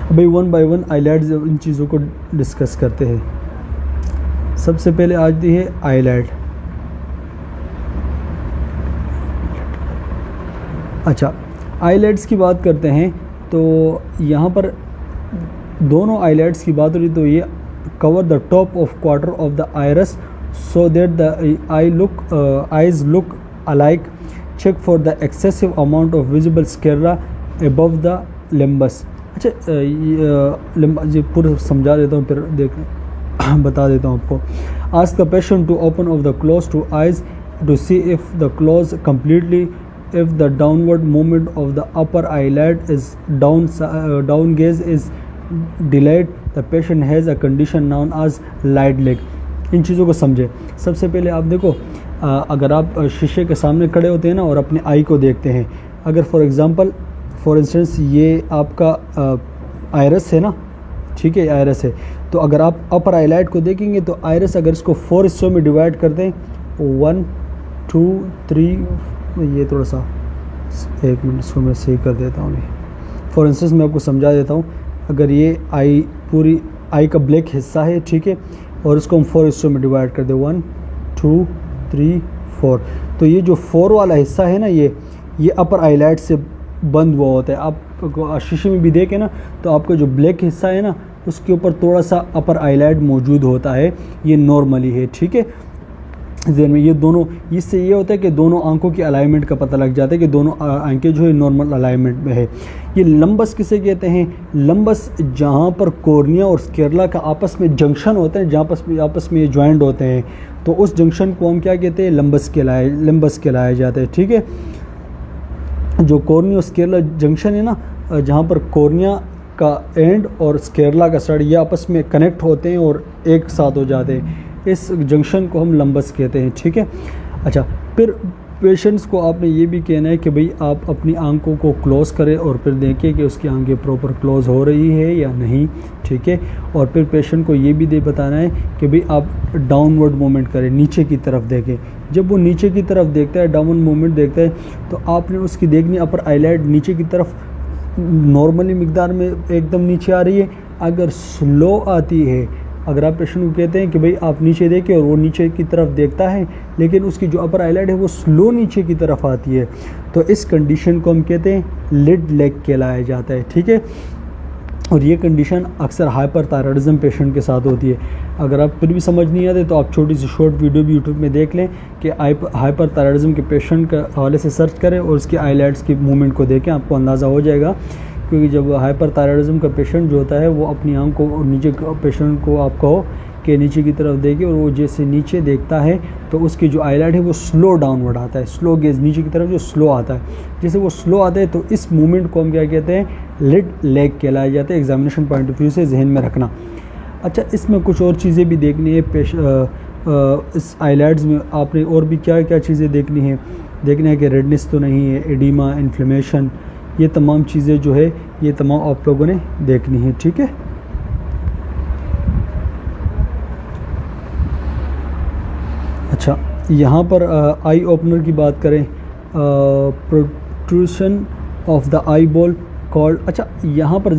Speaker 1: अभी वन बाय वन आईलाइड्स इन चीज़ों को डिस्कस करते हैं। सबसे पहले आती है आईलाइड। अच्छा, आईलाइड्स की बात करते हैं तो यहाँ पर दोनों आईलाइड्स की बात हो रही, तो ये cover the top of quarter of the iris so that the eyes look alike. Check for the excessive amount of visible sclera above the limbus. अच्छा, ये पूरा समझा देता हूँ, फिर बता देता हूँ आपको। Ask the patient to open of the close to eyes to see if the close completely. If the downward movement of the upper eyelid is down gaze is delayed, the patient has a condition known as light leg। इन चीज़ों को समझे। सबसे पहले आप देखो, अगर आप शीशे के सामने खड़े होते हैं ना और अपने आई को देखते हैं, अगर फॉर इंस्टेंस ये आपका आयरस है ना, ठीक है, आयरस है, तो अगर आप अपर आईलाइड को देखेंगे तो आयरस अगर इसको 4 हिस्सों में डिवाइड कर दें, 1 2 3, ये थोड़ा सा 1 मिनट इसको मैं सही कर देता हूँ। फॉर इंस्टेंस मैं आपको समझा देता हूँ। अगर ये आई पूरी आई का ब्लैक हिस्सा है, ठीक है, और इसको हम 4 हिस्सों में डिवाइड कर दें, 1 2 3 4, तो ये जो 4 वाला हिस्सा है ना, ये अपर आईलाइड से बंद हुआ होता है। आप शीशे में भी देखें ना, तो आपका जो ब्लैक हिस्सा है ना, उसके ऊपर थोड़ा सा अपर आईलाइड मौजूद होता है, ये नॉर्मली है, ठीक है। ज़हन में ये दोनों, इससे ये होता है कि दोनों आंखों की अलाइनमेंट का पता लग जाता है कि दोनों आंखें जो है नॉर्मल अलाइनमेंट में है। ये लंबस किसे कहते हैं? लंबस जहाँ पर कॉर्निया और स्क्लेरा का आपस में जंक्शन होता है, जहाँ आपस में ज्वाइंट होते हैं, तो उस जंक्शन को हम क्या कहते हैं? लंबस कहलाया जाता है, ठीक है। जो कॉर्निया और स्क्लेरा जंक्शन है ना, जहाँ पर कॉर्निया का एंड और स्क्लेरा का साइड ये आपस में कनेक्ट होते हैं और एक साथ हो जाते हैं, इस जंक्शन को हम लंबस कहते हैं, ठीक है। अच्छा, फिर पेशेंट्स को आपने ये भी कहना है कि भाई आप अपनी आंखों को क्लोज करें और फिर देखें कि उसकी आंखें प्रॉपर क्लोज हो रही है या नहीं, ठीक है। और फिर पेशेंट को ये भी बताना है कि भाई आप डाउनवर्ड मूवमेंट करें, नीचे की तरफ देखें। जब वो नीचे की तरफ देखता है, डाउनवर्ड मूवमेंट देखता है, तो आपने उसकी देखनी अपर आईलाइड नीचे की तरफ नॉर्मली मिकदार में एकदम नीचे आ रही है, अगर स्लो आती है, अगर आप पेशेंट को कहते हैं कि भाई आप नीचे देखें और वो नीचे की तरफ देखता है लेकिन उसकी जो अपर आईलिड है वो स्लो नीचे की तरफ आती है, तो इस कंडीशन को हम कहते हैं लिड लेग कहलाया जाता है, ठीक है। और ये कंडीशन अक्सर हाइपरथायराइडिज्म पेशेंट के साथ होती है। अगर आप फिर भी समझ नहीं आते तो आप छोटी सी शॉर्ट वीडियो भी यूट्यूब में देख लें कि हाइपरथायराइडिज्म के पेशेंट का हवाले से सर्च करें और उसकी आईलाइड्स की मूवमेंट को देखें, आपको अंदाज़ा हो जाएगा। क्योंकि जब हाइपरथायराइडिज्म का पेशेंट जो होता है वो अपनी आंख को और नीचे पेशेंट को आप कहो कि नीचे की तरफ देखे और वो जैसे नीचे देखता है तो उसकी जो आईलाइड है वो स्लो डाउनवर्ड आता है, स्लो गेज नीचे की तरफ जो स्लो आता है, जैसे वो स्लो आता है तो इस मूवमेंट को हम क्या कहते हैं, लिड लेग कहलाया जाता है। एग्जामिनेशन पॉइंट ऑफ व्यू से जहन में रखना। अच्छा, इसमें कुछ और चीज़ें भी देखनी है इस आईलाइड्स में आपने और भी क्या क्या चीज़ें देखनी है कि रेडनेस तो नहीं है, एडिमा, इन्फ्लेमेशन, ये तमाम चीज़ें जो है ये तमाम आप लोगों ने देखनी है, ठीक है। अच्छा, यहाँ पर आई ओपनर की बात करें, protrusion of the eyeball called. अच्छा, यहाँ पर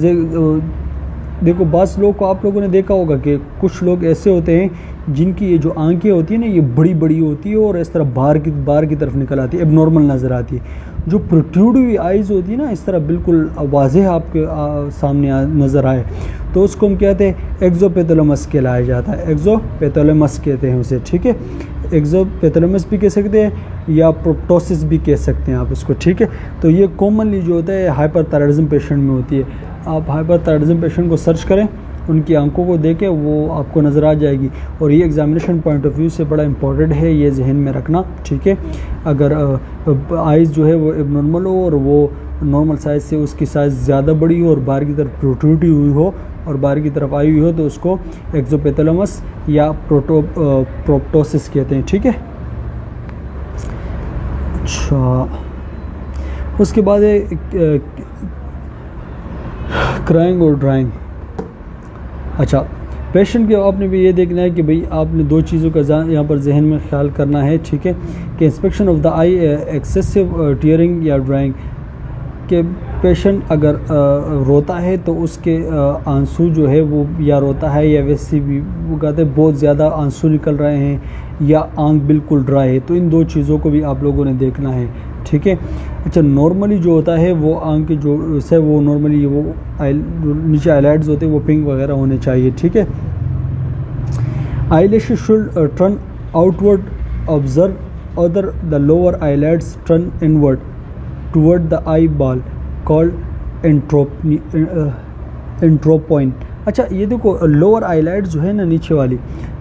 Speaker 1: देखो बास लोग को आप लोगों ने देखा होगा कि कुछ लोग ऐसे होते हैं जिनकी ये जो आंखें होती है ना ये बड़ी बड़ी होती है और इस तरह बाहर की तरफ निकल आती है, एबनॉर्मल नज़र आती है। जो प्रोट्रूड हुई आइज़ होती है ना इस तरह बिल्कुल वाज़ेह आपके सामने नज़र आए तो उसको हम कहते हैं एक्सोपेथोलेमस कहलाया जाता है, एक्सोपेथोलेमस कहते हैं उसे, ठीक है। एक्सोपेथोलेमस भी कह सकते हैं या प्रोप्टोसिस भी कह सकते हैं आप इसको, ठीक है। तो ये कॉमनली जो होता है हाइपरथायराइडिज्म पेशेंट में होती है। आप हाइपरथायराइडिज्म पेशेंट को सर्च करें, उनकी आंखों को देखें, वो आपको नज़र आ जाएगी। और ये एग्जामिनेशन पॉइंट ऑफ व्यू से बड़ा इंपॉर्टेंट है, ये जहन में रखना, ठीक है। अगर आइज़ जो है वो एबनॉर्मल हो और वो नॉर्मल साइज़ से उसकी साइज़ ज़्यादा बड़ी हो और बाहर की तरफ प्रोट्रूड हुई हो और बाहर की तरफ आई हुई हो तो उसको एक्सोपेथोलेमस या प्रोप्टोसिस कहते हैं, ठीक है। अच्छा, उसके बाद है क्राइंग और ड्राइंग। अच्छा, पेशेंट के आपने भी ये देखना है कि भाई आपने दो चीज़ों का यहाँ पर जहन में ख्याल करना है, ठीक है, कि inspection of the I, excessive tearing या ड्राइंग, कि पेशेंट अगर रोता है तो उसके आंसू जो है वो या रोता है या वैसे भी वो कहते हैं बहुत ज़्यादा आंसू निकल रहे हैं या आंख बिल्कुल ड्राई है, तो इन दो चीज़ों को भी आप लोगों ने देखना है, ठीक है। अच्छा, नॉर्मली जो होता है वो आंख की जो है वो नॉर्मली वो नीचे आईलाइड्स होते हैं वो पिंक वगैरह होने चाहिए, ठीक है। Eyelashes should turn outward, observe other the lower eyelids turn inward toward the eyeball called entropion. अच्छा, ये देखो लोअर आईलाइड जो है ना नीचे वाली,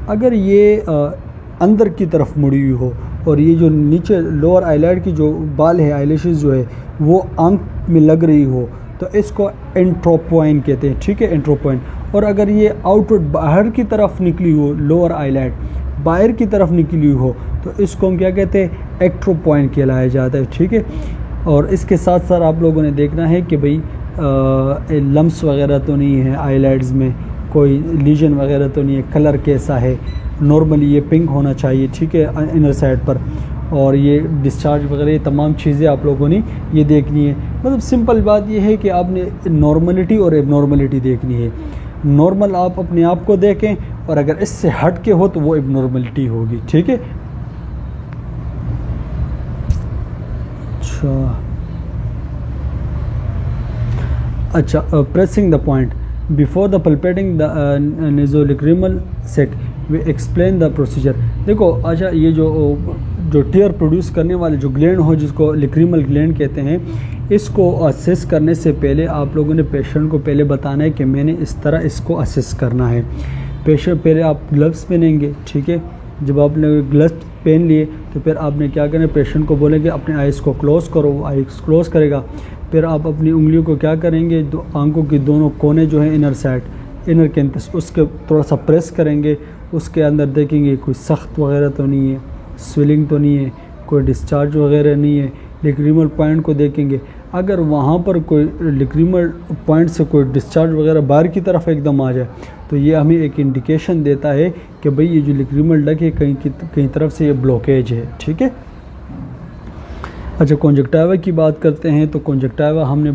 Speaker 1: अगर ये अंदर की तरफ मुड़ी हुई हो और ये जो नीचे लोअर आईलाइड की जो बाल है, आईलैशेस जो है वो आंख में लग रही हो तो इसको एंट्रोपॉइन कहते हैं, ठीक है, एंट्रोपॉइन। और अगर ये आउटवर्ड बाहर की तरफ निकली हो, लोअर आईलाइड बाहर की तरफ निकली हो तो इसको हम क्या कहते हैं, एक्ट्रोपॉइन कहलाया जाता है, ठीक है। और इसके साथ साथ आप लोगों ने देखना है कि भाई लम्स वगैरह तो नहीं है आईलाइड्स में, कोई लीजन वगैरह तो नहीं है, कलर कैसा है, नॉर्मली ये पिंक होना चाहिए, ठीक है, इनर साइड पर, और ये डिस्चार्ज वगैरह ये तमाम चीज़ें आप लोगों ने ये देखनी है। मतलब सिंपल बात ये है कि आपने नॉर्मलिटी और एबनॉर्मलिटी देखनी है। नॉर्मल आप अपने आप को देखें और अगर इससे हट के हो तो वो एबनॉर्मलिटी होगी, ठीक है। अच्छा, pressing the point before the palpating the nasolacrimal set we explain the procedure. देखो, अच्छा, ये जो टीयर प्रोड्यूस करने वाले जो ग्लैंड हो जिसको लैक्रिमल ग्लैंड कहते हैं, इसको असेस करने से पहले आप लोगों ने पेशेंट को पहले बताना है कि मैंने इस तरह इसको असेस करना है। पेशेंट पहले आप ग्लव्स पहनेंगे, ठीक है। जब आपने ग्लव्स पहन लिए तो फिर आपने क्या करना है, पेशेंट को बोलेंगे अपने आइज़ को क्लोज़ करो, वो आइज़ क्लोज़ करेगा। फिर आप अपनी उंगलियों को क्या करेंगे, आंखों की दोनों कोने जो हैं इनर साइड, इनर के अंदर उसके थोड़ा सा प्रेस करेंगे, उसके अंदर देखेंगे कोई सख्त वगैरह तो नहीं है, स्वेलिंग तो नहीं है, कोई डिस्चार्ज वगैरह नहीं है। लैक्रिमल पॉइंट को देखेंगे, अगर वहाँ पर कोई लैक्रिमल पॉइंट से कोई डिस्चार्ज वगैरह बाहर की तरफ एकदम आ जाए तो ये हमें एक इंडिकेशन देता है कि भाई ये जो लैक्रिमल डक्ट है कहीं तरफ से ये ब्लॉकेज है, ठीक है। अच्छा, कॉन्जक्टिवा की बात करते हैं तो कॉन्जक्टिवा हमने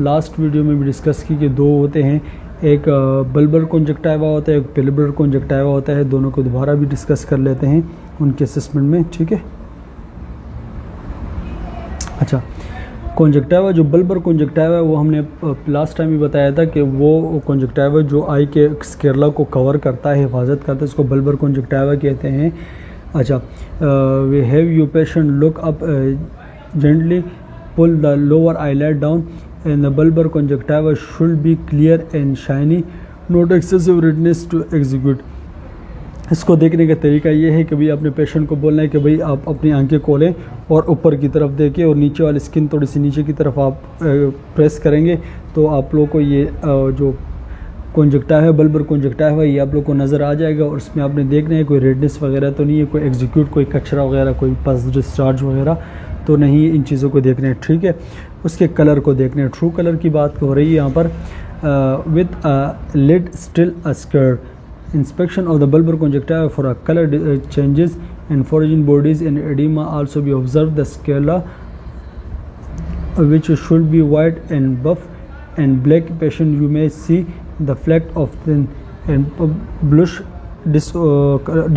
Speaker 1: लास्ट वीडियो में भी डिस्कस की कि दो होते हैं, एक बल्बर कॉन्जक्टिवा होता है, एक पेल्विबुलर कॉन्जक्टिवा होता है। दोनों को दोबारा भी डिस्कस कर लेते हैं उनके असेसमेंट में, ठीक है। अच्छा, कॉन्जक्टिवा जो बल्बर कॉन्जक्टिवा है वो हमने लास्ट टाइम भी बताया था कि वो कॉन्जक्टिवा जो आई के स्केरला को कवर करता है, हिफाजत करता है, इसको बल्बर कॉन्जक्टिवा कहते हैं। अच्छा, we have you patient look up gently pull the lower eyelid down and the bulbar conjunctiva should be clear and shiny, not excessive redness to execute। इसको देखने का तरीका ये है कि भाई अपने पेशेंट को बोलना है कि भाई आप अपनी आंखें खोलें और ऊपर की तरफ देखें और नीचे वाली स्किन थोड़ी सी नीचे की तरफ आप प्रेस करेंगे तो आप लोग को ये जो कॉन्जक्टिवा है, बल्बर कॉन्जक्टिवा है, ये आप लोग को नज़र आ जाएगा। और इसमें आपने देखना है कोई रेडनेस वगैरह तो नहीं है, कोई एग्जीक्यूट, कोई कचरा वगैरह, कोई पस डिस्चार्ज वगैरह तो नहीं, इन चीज़ों को देखना है, ठीक है। उसके कलर को देखना है, ट्रू कलर की बात हो रही है यहाँ पर। With lid still obscured, inspection of the bulbar conjunctiva for a color changes and foraging bodies and edema also be observed. The sclera which should be white and buff and black patient you may see the fleck of thin and bluish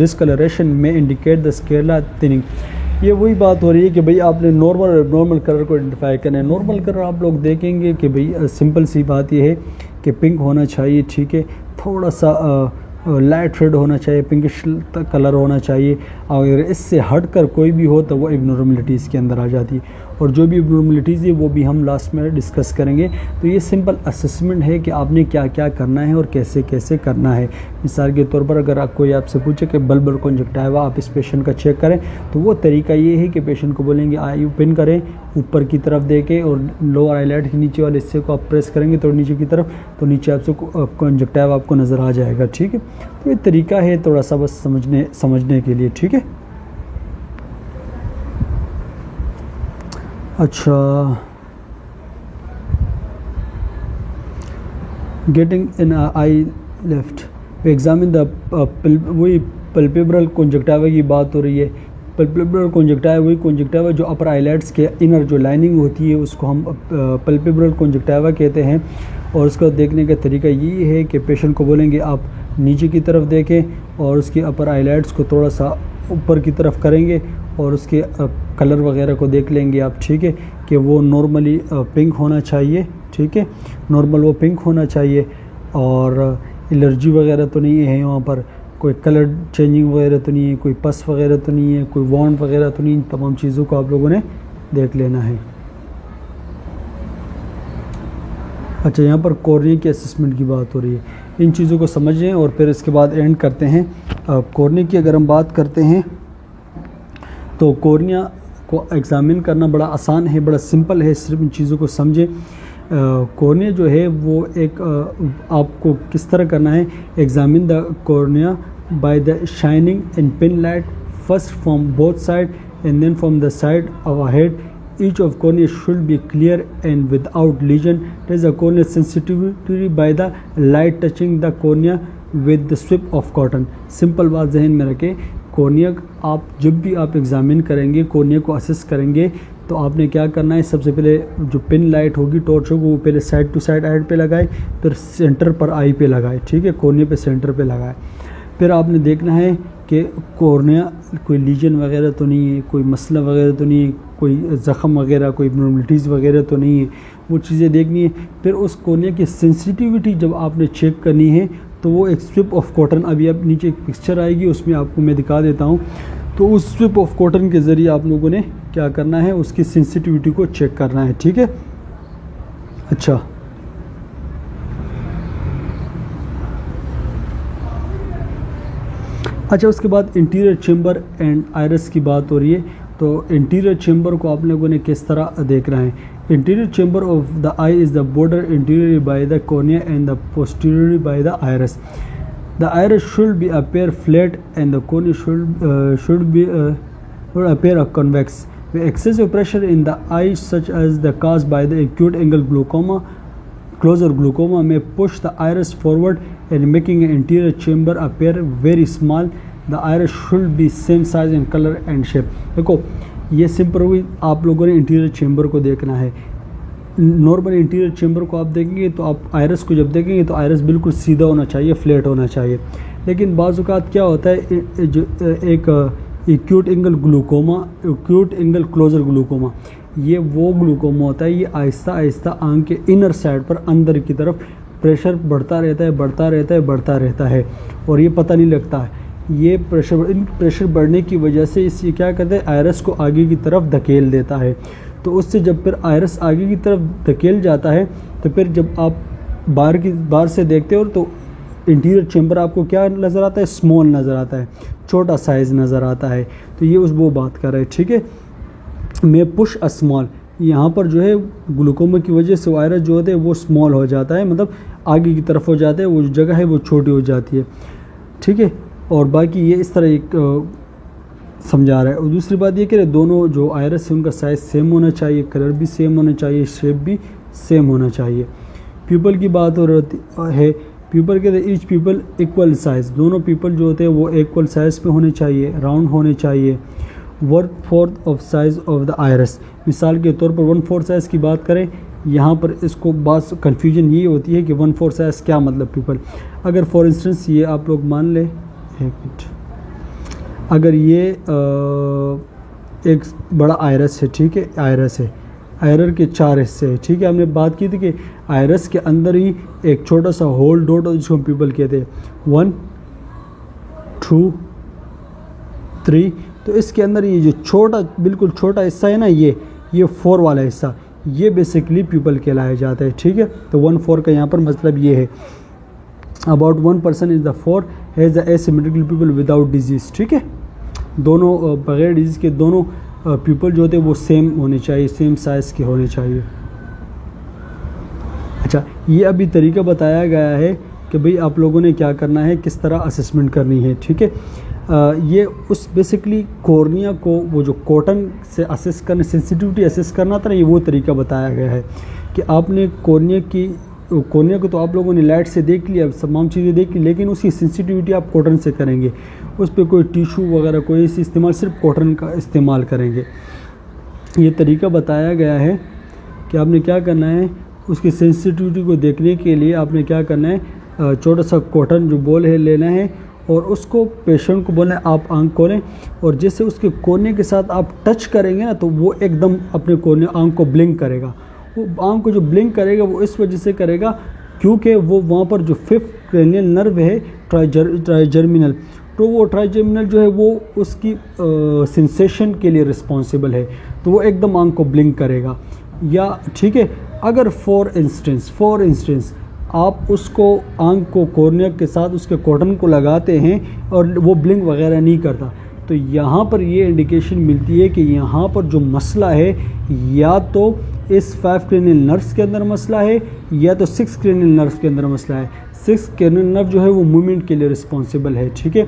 Speaker 1: discoloration may indicate the sclera thinning। ये वही बात हो रही है कि भाई आपने normal और एबनॉर्मल कलर को आइडेंटिफाई करना है। नॉर्मल कलर आप लोग देखेंगे कि भाई सिंपल सी बात ये है कि पिंक होना चाहिए, ठीक है, थोड़ा सा लाइट रेड होना चाहिए, पिंकिश कलर होना चाहिए। अगर इससे हटकर कोई भी हो तो वो एबनॉर्मलिटीज़ के अंदर आ जाती है, और जो भी एबनॉर्मलिटीज़ है वो भी हम लास्ट में डिस्कस करेंगे। तो ये सिंपल असेसमेंट है कि आपने क्या क्या करना है और कैसे कैसे करना है। मिसाल के तौर पर अगर कोई आपसे पूछे कि बल्बर कॉन्जक्टिवा आप इस पेशेंट का चेक करें तो वो तरीका ये है कि पेशेंट को बोलेंगे आई ओपन करें, ऊपर की तरफ देखें और लोअर आईलाइट के नीचे वाले हिस्से को आप प्रेस करेंगे तो नीचे की तरफ, तो नीचे आपसे कॉन्जक्टिवा आपको नज़र आ जाएगा, ठीक है। तो ये तरीका है थोड़ा सा बस समझने के लिए, ठीक है। अच्छा, getting in I left examine the वही पल्पेब्रल कॉन्जक्टिवा की बात हो रही है। पल्पेब्रल कॉन्जक्टिवा वही कॉन्जक्टिवा जो अपर आईलाइट्स के इनर जो लाइनिंग होती है उसको हम पल्पेब्रल कॉन्जक्टिवा कहते हैं। और उसको देखने का तरीका ये है कि पेशेंट को बोलेंगे आप नीचे की तरफ देखें और उसके अपर आईलाइट्स को थोड़ा सा ऊपर की तरफ करेंगे और उसके कलर वगैरह को देख लेंगे आप, ठीक है, कि वो नॉर्मली पिंक होना चाहिए, ठीक है, नॉर्मल वो पिंक होना चाहिए और एलर्जी वगैरह तो नहीं है, वहाँ पर कोई कलर चेंजिंग वगैरह तो नहीं है, कोई पस वगैरह तो नहीं है, कोई वॉन्ट वगैरह तो नहीं। इन तमाम चीज़ों को आप लोगों ने देख लेना है। अच्छा, यहाँ पर कॉर्निया की असेसमेंट की बात हो रही है, इन चीज़ों को समझें और फिर इसके बाद एंड करते हैं। कॉर्निया की अगर हम बात करते हैं तो कॉर्निया को एग्ज़ामिन करना बड़ा आसान है, बड़ा सिंपल है, सिर्फ इन चीज़ों को समझें। कॉर्निया जो है वो एक आपको किस तरह करना है, examine the cornea by the shining in pin light first from both side and then from the side of a head. Each of cornea should be clear and without lesion. Raise the cornea sensitivity by the light touching the cornea with the strip of cotton। Simple बात जहन में रखें, cornea आप जब भी आप examine करेंगे, cornea को असेस करेंगे तो आपने क्या करना है, सबसे पहले जो पिन लाइट होगी, टॉर्च होगी, वो पहले साइड टू साइड आइड पे लगाए, फिर सेंटर पर आई पे लगाए, ठीक है, कॉर्निया पे सेंटर पे लगाए। फिर आपने देखना है कि कॉर्निया कोई लीजन वगैरह तो नहीं है, कोई मसला वगैरह तो नहीं है, कोई ज़ख़म वगैरह, कोई एबनॉर्मलिटीज़ वगैरह तो नहीं है, वो चीज़ें देखनी है। फिर उस कॉर्निया की सेंसिटिविटी जब आपने चेक करनी है तो वो एक स्ट्रिप ऑफ कॉटन, अभी आप नीचे एक पिक्चर आएगी उसमें आपको मैं दिखा देता हूँ, तो उस स्ट्रिप ऑफ कॉटन के ज़रिए आप लोगों ने क्या करना है, उसकी सेंसिटिविटी को चेक करना है, ठीक है। अच्छा, उसके बाद इंटीरियर चेम्बर एंड आयरस की बात हो रही है। तो इंटीरियर चेम्बर को आप लोगों ने किस तरह देखना है। Interior chamber of the eye is the border interior by the cornea and the posterior by the iris. The iris should be appear flat and the cornea should be appear convex. Excessive pressure in the eye such as the caused by the acute angle glaucoma, closer glaucoma may push the iris forward and making an interior chamber appear very small. The iris should be same size in color and shape। देखो ये simple हुई, आप लोगों ने interior chamber को देखना है। Normal interior chamber को आप देखेंगे तो आप आयरस को जब देखेंगे तो आयरस बिल्कुल सीधा होना चाहिए, फ्लैट होना चाहिए। लेकिन बाज़ औक़ात क्या होता है, जो एक acute angle glaucoma, acute angle closure glaucoma, ये वो ग्लूकोमा होता है, ये आहिस्ता आहिस्ता आंख के इनर साइड पर अंदर की तरफ प्रेशर बढ़ता रहता है, बढ़ता रहता है, बढ़ता रहता है, और ये पता नहीं लगता है। ये प्रेशर बढ़ने की वजह से ये क्या करते हैं, आयरस को आगे की तरफ धकेल देता है। तो उससे जब फिर आयरस आगे की तरफ धकेल जाता है तो फिर जब आप बाहर से देखते हो तो इंटीरियर चेंबर आपको क्या नज़र आता है, स्मॉल नज़र आता है, छोटा साइज़ नज़र आता है। तो ये वो बात कर रहे हैं, ठीक है। मैं पुश अ स्मॉल, यहाँ पर जो है ग्लूकोमा की वजह से वायरस जो होते हैं वो स्मॉल हो जाता है, मतलब आगे की तरफ हो जाता है, वो जो जगह है वो छोटी हो जाती है, ठीक है। और बाकी ये इस तरह एक समझा रहा है। और दूसरी बात ये कि दोनों जो आयरस है उनका साइज़ सेम होना चाहिए, कलर भी सेम होना चाहिए, शेप भी सेम होना चाहिए। पीपल की बात हो रही है, पीपल के ईच पीपल इक्वल साइज़, दोनों पीपल जो होते हैं वो इक्वल साइज़ पे होने चाहिए, राउंड होने चाहिए। 1/4 of size of the iris, मिसाल के तौर पर 1/4 साइज़ की बात करें, यहाँ पर इसको बात कन्फ्यूजन ये होती है कि 1/4 साइज़ क्या मतलब पीपल। अगर फॉर इंस्टेंस ये आप लोग मान लें, एक मिनट, अगर ये एक बड़ा आयरस है, ठीक है, आयरस है, आयरस के 4 हिस्से हैं, ठीक है। हमने बात की थी कि आयरस के अंदर ही एक छोटा सा होल डॉट हो जिसको हम पीपल कहते हैं, 1 2 3। तो इसके अंदर ये जो छोटा बिल्कुल छोटा हिस्सा है ना, ये 4 वाला हिस्सा, ये बेसिकली पीपल कहलाया जाता है, ठीक है। तो 1/4 का यहाँ पर मतलब ये है, about 1% is the 4 has the asymmetrical people without disease, ठीक है। दोनों बगैर डिजीज़ के दोनों पीपल जो होते हैं वो सेम होने चाहिए, सेम साइज़ के होने चाहिए। अच्छा, ये अभी तरीका बताया गया है कि भाई आप लोगों ने क्या करना है, किस तरह असेसमेंट करनी है, ठीक है। ये उस बेसिकली कॉर्निया को वो जो कॉटन से असेस करने, सेंसिटिविटी असेस करना था ना, ये वो तरीका बताया गया है कि आपने कॉर्निया को तो आप लोगों ने लाइट से देख लिया, तमाम चीज़ें देख ली, लेकिन उसकी सेंसिटिविटी आप कॉटन से करेंगे, उस पर कोई टिशू वगैरह कोई ऐसी इस्तेमाल, सिर्फ कॉटन का इस्तेमाल करेंगे। ये तरीका बताया गया है कि आपने क्या करना है, उसकी सेंसिटिविटी को देखने के लिए आपने क्या करना है, छोटा सा कॉटन जो बॉल है लेना है और उसको पेशेंट को बोलना है आप आंख खोलें, और जैसे उसके कोने के साथ आप टच करेंगे ना तो वो एकदम अपने कोने आंख को ब्लिंक करेगा। वो आंख को जो ब्लिंक करेगा वो इस वजह से करेगा क्योंकि वो वहाँ पर जो 5th क्रेनियल नर्व है ट्राइजर्मिनल, तो वो ट्राइजर्मिनल जो है वो उसकी सेंसेशन के लिए रिस्पॉन्सिबल है, तो वो एकदम आंख को ब्लिंक करेगा। या ठीक है, अगर फॉर इंस्टेंस आप उसको आंख को कॉर्निया के साथ उसके कॉटन को लगाते हैं और वो ब्लिंक वगैरह नहीं करता, तो यहाँ पर ये इंडिकेशन मिलती है कि यहाँ पर जो मसला है या तो इस 5 क्रेनियल नर्व्स के अंदर मसला है या तो 6 क्रेनियल नर्व्स के अंदर मसला है। 6 क्रेनियल नर्व जो है वो मूवमेंट के लिए रिस्पॉन्सिबल है, ठीक है।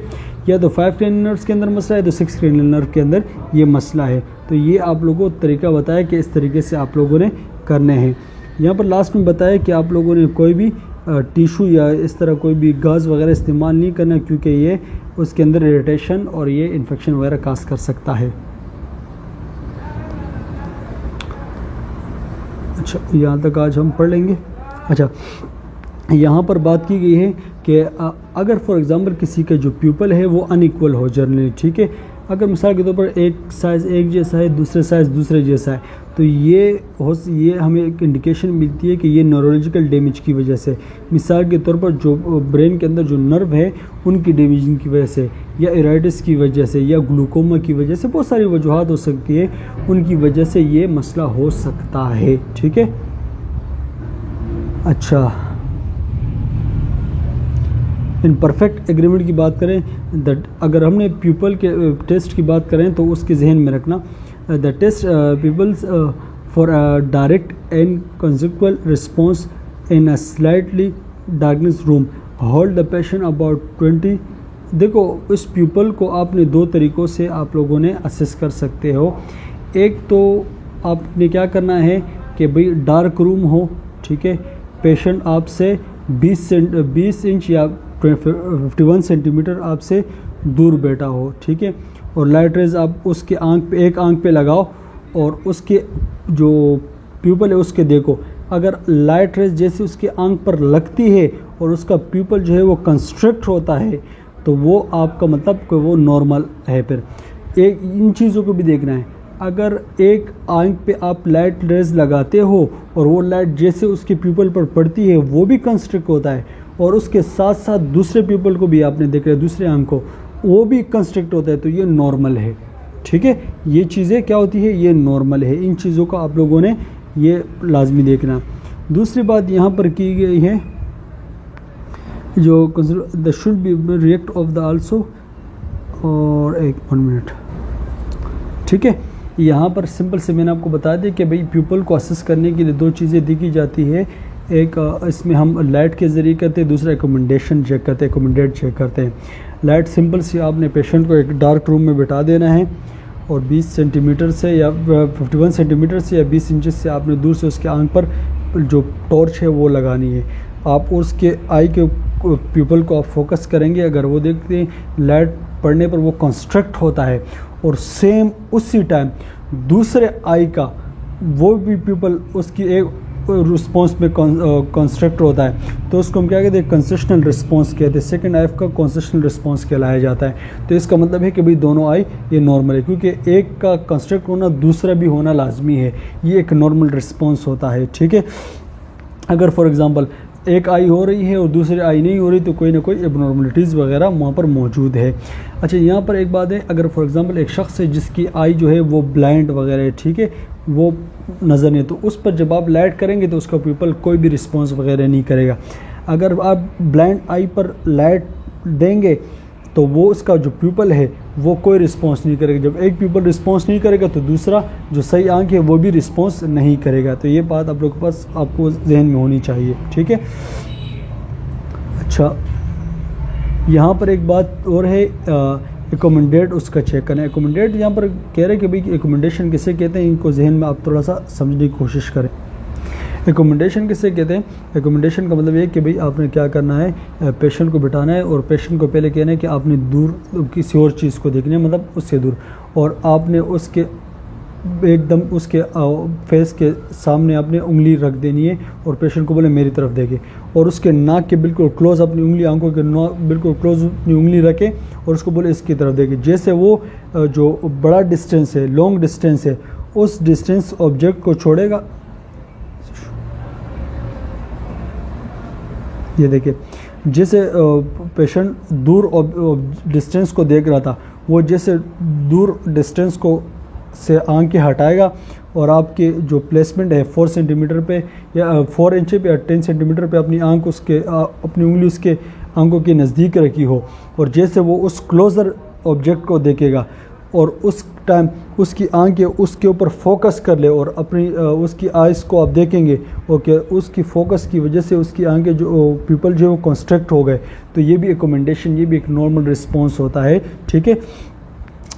Speaker 1: या तो 5 क्रेनियल नर्व्स के अंदर मसला है तो 6 क्रेनियल नर्व के अंदर ये मसला है। तो ये आप लोगों को तरीका बताया कि इस तरीके से आप लोगों ने करने हैं। यहाँ पर लास्ट में बताया कि आप लोगों ने कोई भी टिशू या इस तरह कोई भी गाज वगैरह इस्तेमाल नहीं करना, क्योंकि ये उसके अंदर इरिटेशन और ये इन्फेक्शन वगैरह काज कर सकता है। अच्छा, यहाँ तक आज हम पढ़ लेंगे। अच्छा, यहाँ पर बात की गई है कि अगर फॉर एग्ज़ाम्पल किसी का जो प्यूपल है वो अनइक्वल हो जनरली, ठीक है, अगर मिसाल के तौर पर एक साइज़ एक जैसा है, दूसरे साइज़ दूसरे जैसा है, तो ये हमें एक इंडिकेशन मिलती है कि ये न्यूरोलॉजिकल डैमेज की वजह से, मिसाल के तौर पर जो ब्रेन के अंदर जो नर्व है उनकी डैमेजिंग की वजह से, या इराइटिस की वजह से, या ग्लूकोमा की वजह से, बहुत सारी वजूहात हो सकती है, उनकी वजह से ये मसला हो सकता है, ठीक है। अच्छा, इन परफेक्ट एग्रीमेंट की बात करें, अगर हमने प्यूपल के टेस्ट की बात करें तो उसके जहन में रखना, the test pupils for direct and consensual response in a slightly darkness room, hold the patient about 20। देखो, इस प्यूपल को आपने 2 तरीक़ों से आप लोगों ने असेस कर सकते हो। एक तो आपने क्या करना है कि भाई डार्क रूम हो, ठीक है, पेशेंट आपसे 20 इंच या 51 सेंटीमीटर आपसे दूर बैठा हो, ठीक है, और लाइट रेज आप उसके एक आंख पे लगाओ और उसके जो प्यूपल है उसके देखो, अगर लाइट रेज जैसे उसकी आंख पर लगती है और उसका प्यूपल जो है वो कंस्ट्रक्ट होता है तो वो आपका मतलब कि वो नॉर्मल है। फिर एक इन चीज़ों को भी देखना है, अगर एक आंख पे आप लाइट रेज लगाते हो और वो लाइट जैसे उसके प्यूपल पर पड़ती है वो भी कंस्ट्रक्ट होता है और उसके साथ साथ दूसरे प्यूपल को भी आपने देख रहा है, दूसरे आंख को वो भी कंस्ट्रक्ट होता है, तो ये नॉर्मल है। ठीक है, ये चीज़ें क्या होती है, ये नॉर्मल है। इन चीज़ों को आप लोगों ने ये लाजमी देखना। दूसरी बात यहाँ पर की गई है जो the should be react of the also, और एक 1 मिनट। ठीक है, यहाँ पर सिंपल से मैंने आपको बता दिया कि भाई प्यूपल को असेस करने के लिए 2 चीज़ें देखी जाती है, एक इसमें हम लाइट के ज़रिए करते हैं, दूसरा एकोमोडेशन चेक करते हैं, एकोमोडेट चेक करते हैं। लाइट सिंपल सी आपने पेशेंट को एक डार्क रूम में बिठा देना है और 20 सेंटीमीटर से या 51 सेंटीमीटर से या 20 इंचेस से आपने दूर से उसके आंख पर जो टॉर्च है वो लगानी है। आप उसके आई के प्यूपल को आप फोकस करेंगे, अगर वो देखते हैं लाइट पड़ने पर वो कंस्ट्रक्ट होता है और सेम उसी टाइम दूसरे आई का वो भी प्यूपल उसकी एक रिस्पॉन्स में कंस्ट्रक्ट होता है तो उसको हम क्या कहते हैं, कंसेशनल रिस्पॉन्स कहते हैं। सेकंड आई का कंसेशनल रिस्पॉन्स कहलाया जाता है। तो इसका मतलब है कि भाई दोनों आई ये नॉर्मल है, क्योंकि एक का कंस्ट्रक्ट होना दूसरा भी होना लाजमी है, ये एक नॉर्मल रिस्पॉन्स होता है। ठीक है, अगर फॉर एग्ज़ाम्पल एक आई हो रही है और दूसरी आई नहीं हो रही तो कोई ना कोई एबनॉर्मलिटीज़ वगैरह वहाँ पर मौजूद है। अच्छा, यहाँ पर एक बात है, अगर फॉर एग्ज़ाम्पल एक शख्स है जिसकी आई जो है वो ब्लाइंड वगैरह है, ठीक है, वो नज़र नहीं, तो उस पर जब आप लाइट करेंगे तो उसका पीपल कोई भी रिस्पॉन्स वगैरह नहीं करेगा। अगर आप ब्लाइंड आई पर लाइट देंगे तो वो उसका जो प्यूपल है वो कोई रिस्पॉन्स नहीं करेगा। जब एक प्यूपल रिस्पॉन्स नहीं करेगा तो दूसरा जो सही आंख है वो भी रिस्पॉन्स नहीं करेगा। तो ये बात आप लोगों के पास आपको जहन में होनी चाहिए। ठीक है, अच्छा यहाँ पर एक बात और है, एकोमोडेट उसका चेक करना है। एकोमोडेट यहाँ पर कह रहे हैं कि भाई एकोमोडेशन किसे कहते हैं, इनको जहन में आप थोड़ा सा समझने की कोशिश करें। एकोमोडेशन किसे कहते हैं, एकोमोडेशन का मतलब ये कि भाई आपने क्या करना है, पेशेंट को बिठाना है और पेशेंट को पहले कहना है कि आपने दूर किसी और चीज़ को देखना है, मतलब उससे दूर, और आपने उसके एकदम उसके फेस के सामने आपने उंगली रख देनी है और पेशेंट को बोले मेरी तरफ देखे, और उसके नाक के बिल्कुल क्लोज अपनी उंगली, आंखों के बिल्कुल क्लोज अपनी उंगली रखे और उसको बोले इसकी तरफ देखे। जैसे वो जो बड़ा डिस्टेंस है, लॉन्ग डिस्टेंस है, उस डिस्टेंस ऑब्जेक्ट को छोड़ेगा, ये देखिए जैसे पेशेंट दूर डिस्टेंस को देख रहा था, वो जैसे दूर डिस्टेंस को से आंखें हटाएगा और आपके जो प्लेसमेंट है 4 सेंटीमीटर पे या 4 इंच पे या 10 सेंटीमीटर पे अपनी आंख उसके अपनी उंगली उसके आंखों के नज़दीक रखी हो, और जैसे वो उस क्लोज़र ऑब्जेक्ट को देखेगा और उस टाइम उसकी आंखें उसके ऊपर फोकस कर ले और अपनी उसकी आइज़ को आप देखेंगे ओके, उसकी फोकस की वजह से उसकी आंखें जो पीपल जो है वो कंस्ट्रक्ट हो गए, तो ये भी एकोमोडेशन, ये भी एक नॉर्मल रिस्पॉन्स होता है। ठीक है,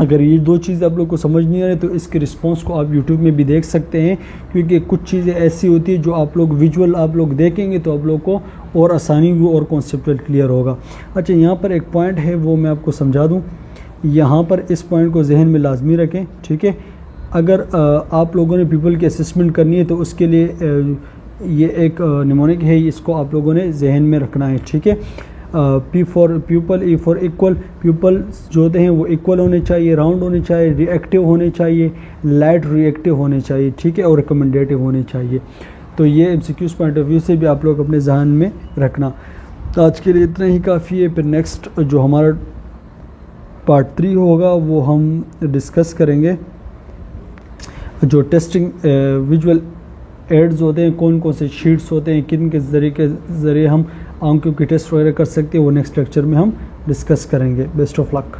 Speaker 1: अगर ये 2 चीज़ आप लोग को समझ नहीं आ रही तो इसके रिस्पॉन्स को आप यूट्यूब में भी देख सकते हैं, क्योंकि कुछ चीज़ें ऐसी होती है जो आप लोग विजुअल आप लोग देखेंगे तो आप लोग को और आसानी हो और कॉन्सेप्चुअल क्लियर होगा। अच्छा, यहाँ पर एक पॉइंट है वो मैं आपको समझा दूँ, यहाँ पर इस पॉइंट को जहन में लाजमी रखें। ठीक है, अगर आप लोगों ने पीपल की असेसमेंट करनी है तो उसके लिए ये एक निमोनिक है, इसको आप लोगों ने जहन में रखना है। ठीक है, P for pupil, E for equal, pupil जो होते हैं वो इक्वल होने चाहिए, राउंड होने चाहिए, रिएक्टिव होने चाहिए, लाइट रिएक्टिव होने चाहिए, ठीक है, और रिकमेंडेटिव होने चाहिए। तो ये एमसीक्यूज़ पॉइंट ऑफ व्यू से भी आप लोग अपने जहन में रखना। तो आज के लिए इतना ही काफ़ी है। फिर नेक्स्ट जो हमारा पार्ट 3 होगा वो हम डिस्कस करेंगे जो टेस्टिंग विजुअल एड्स होते हैं, कौन कौन से शीट्स होते हैं, किन के ज़रिए हम आंखों की टेस्ट वगैरह कर सकते हैं, वो नेक्स्ट लेक्चर में हम डिस्कस करेंगे। Best of luck.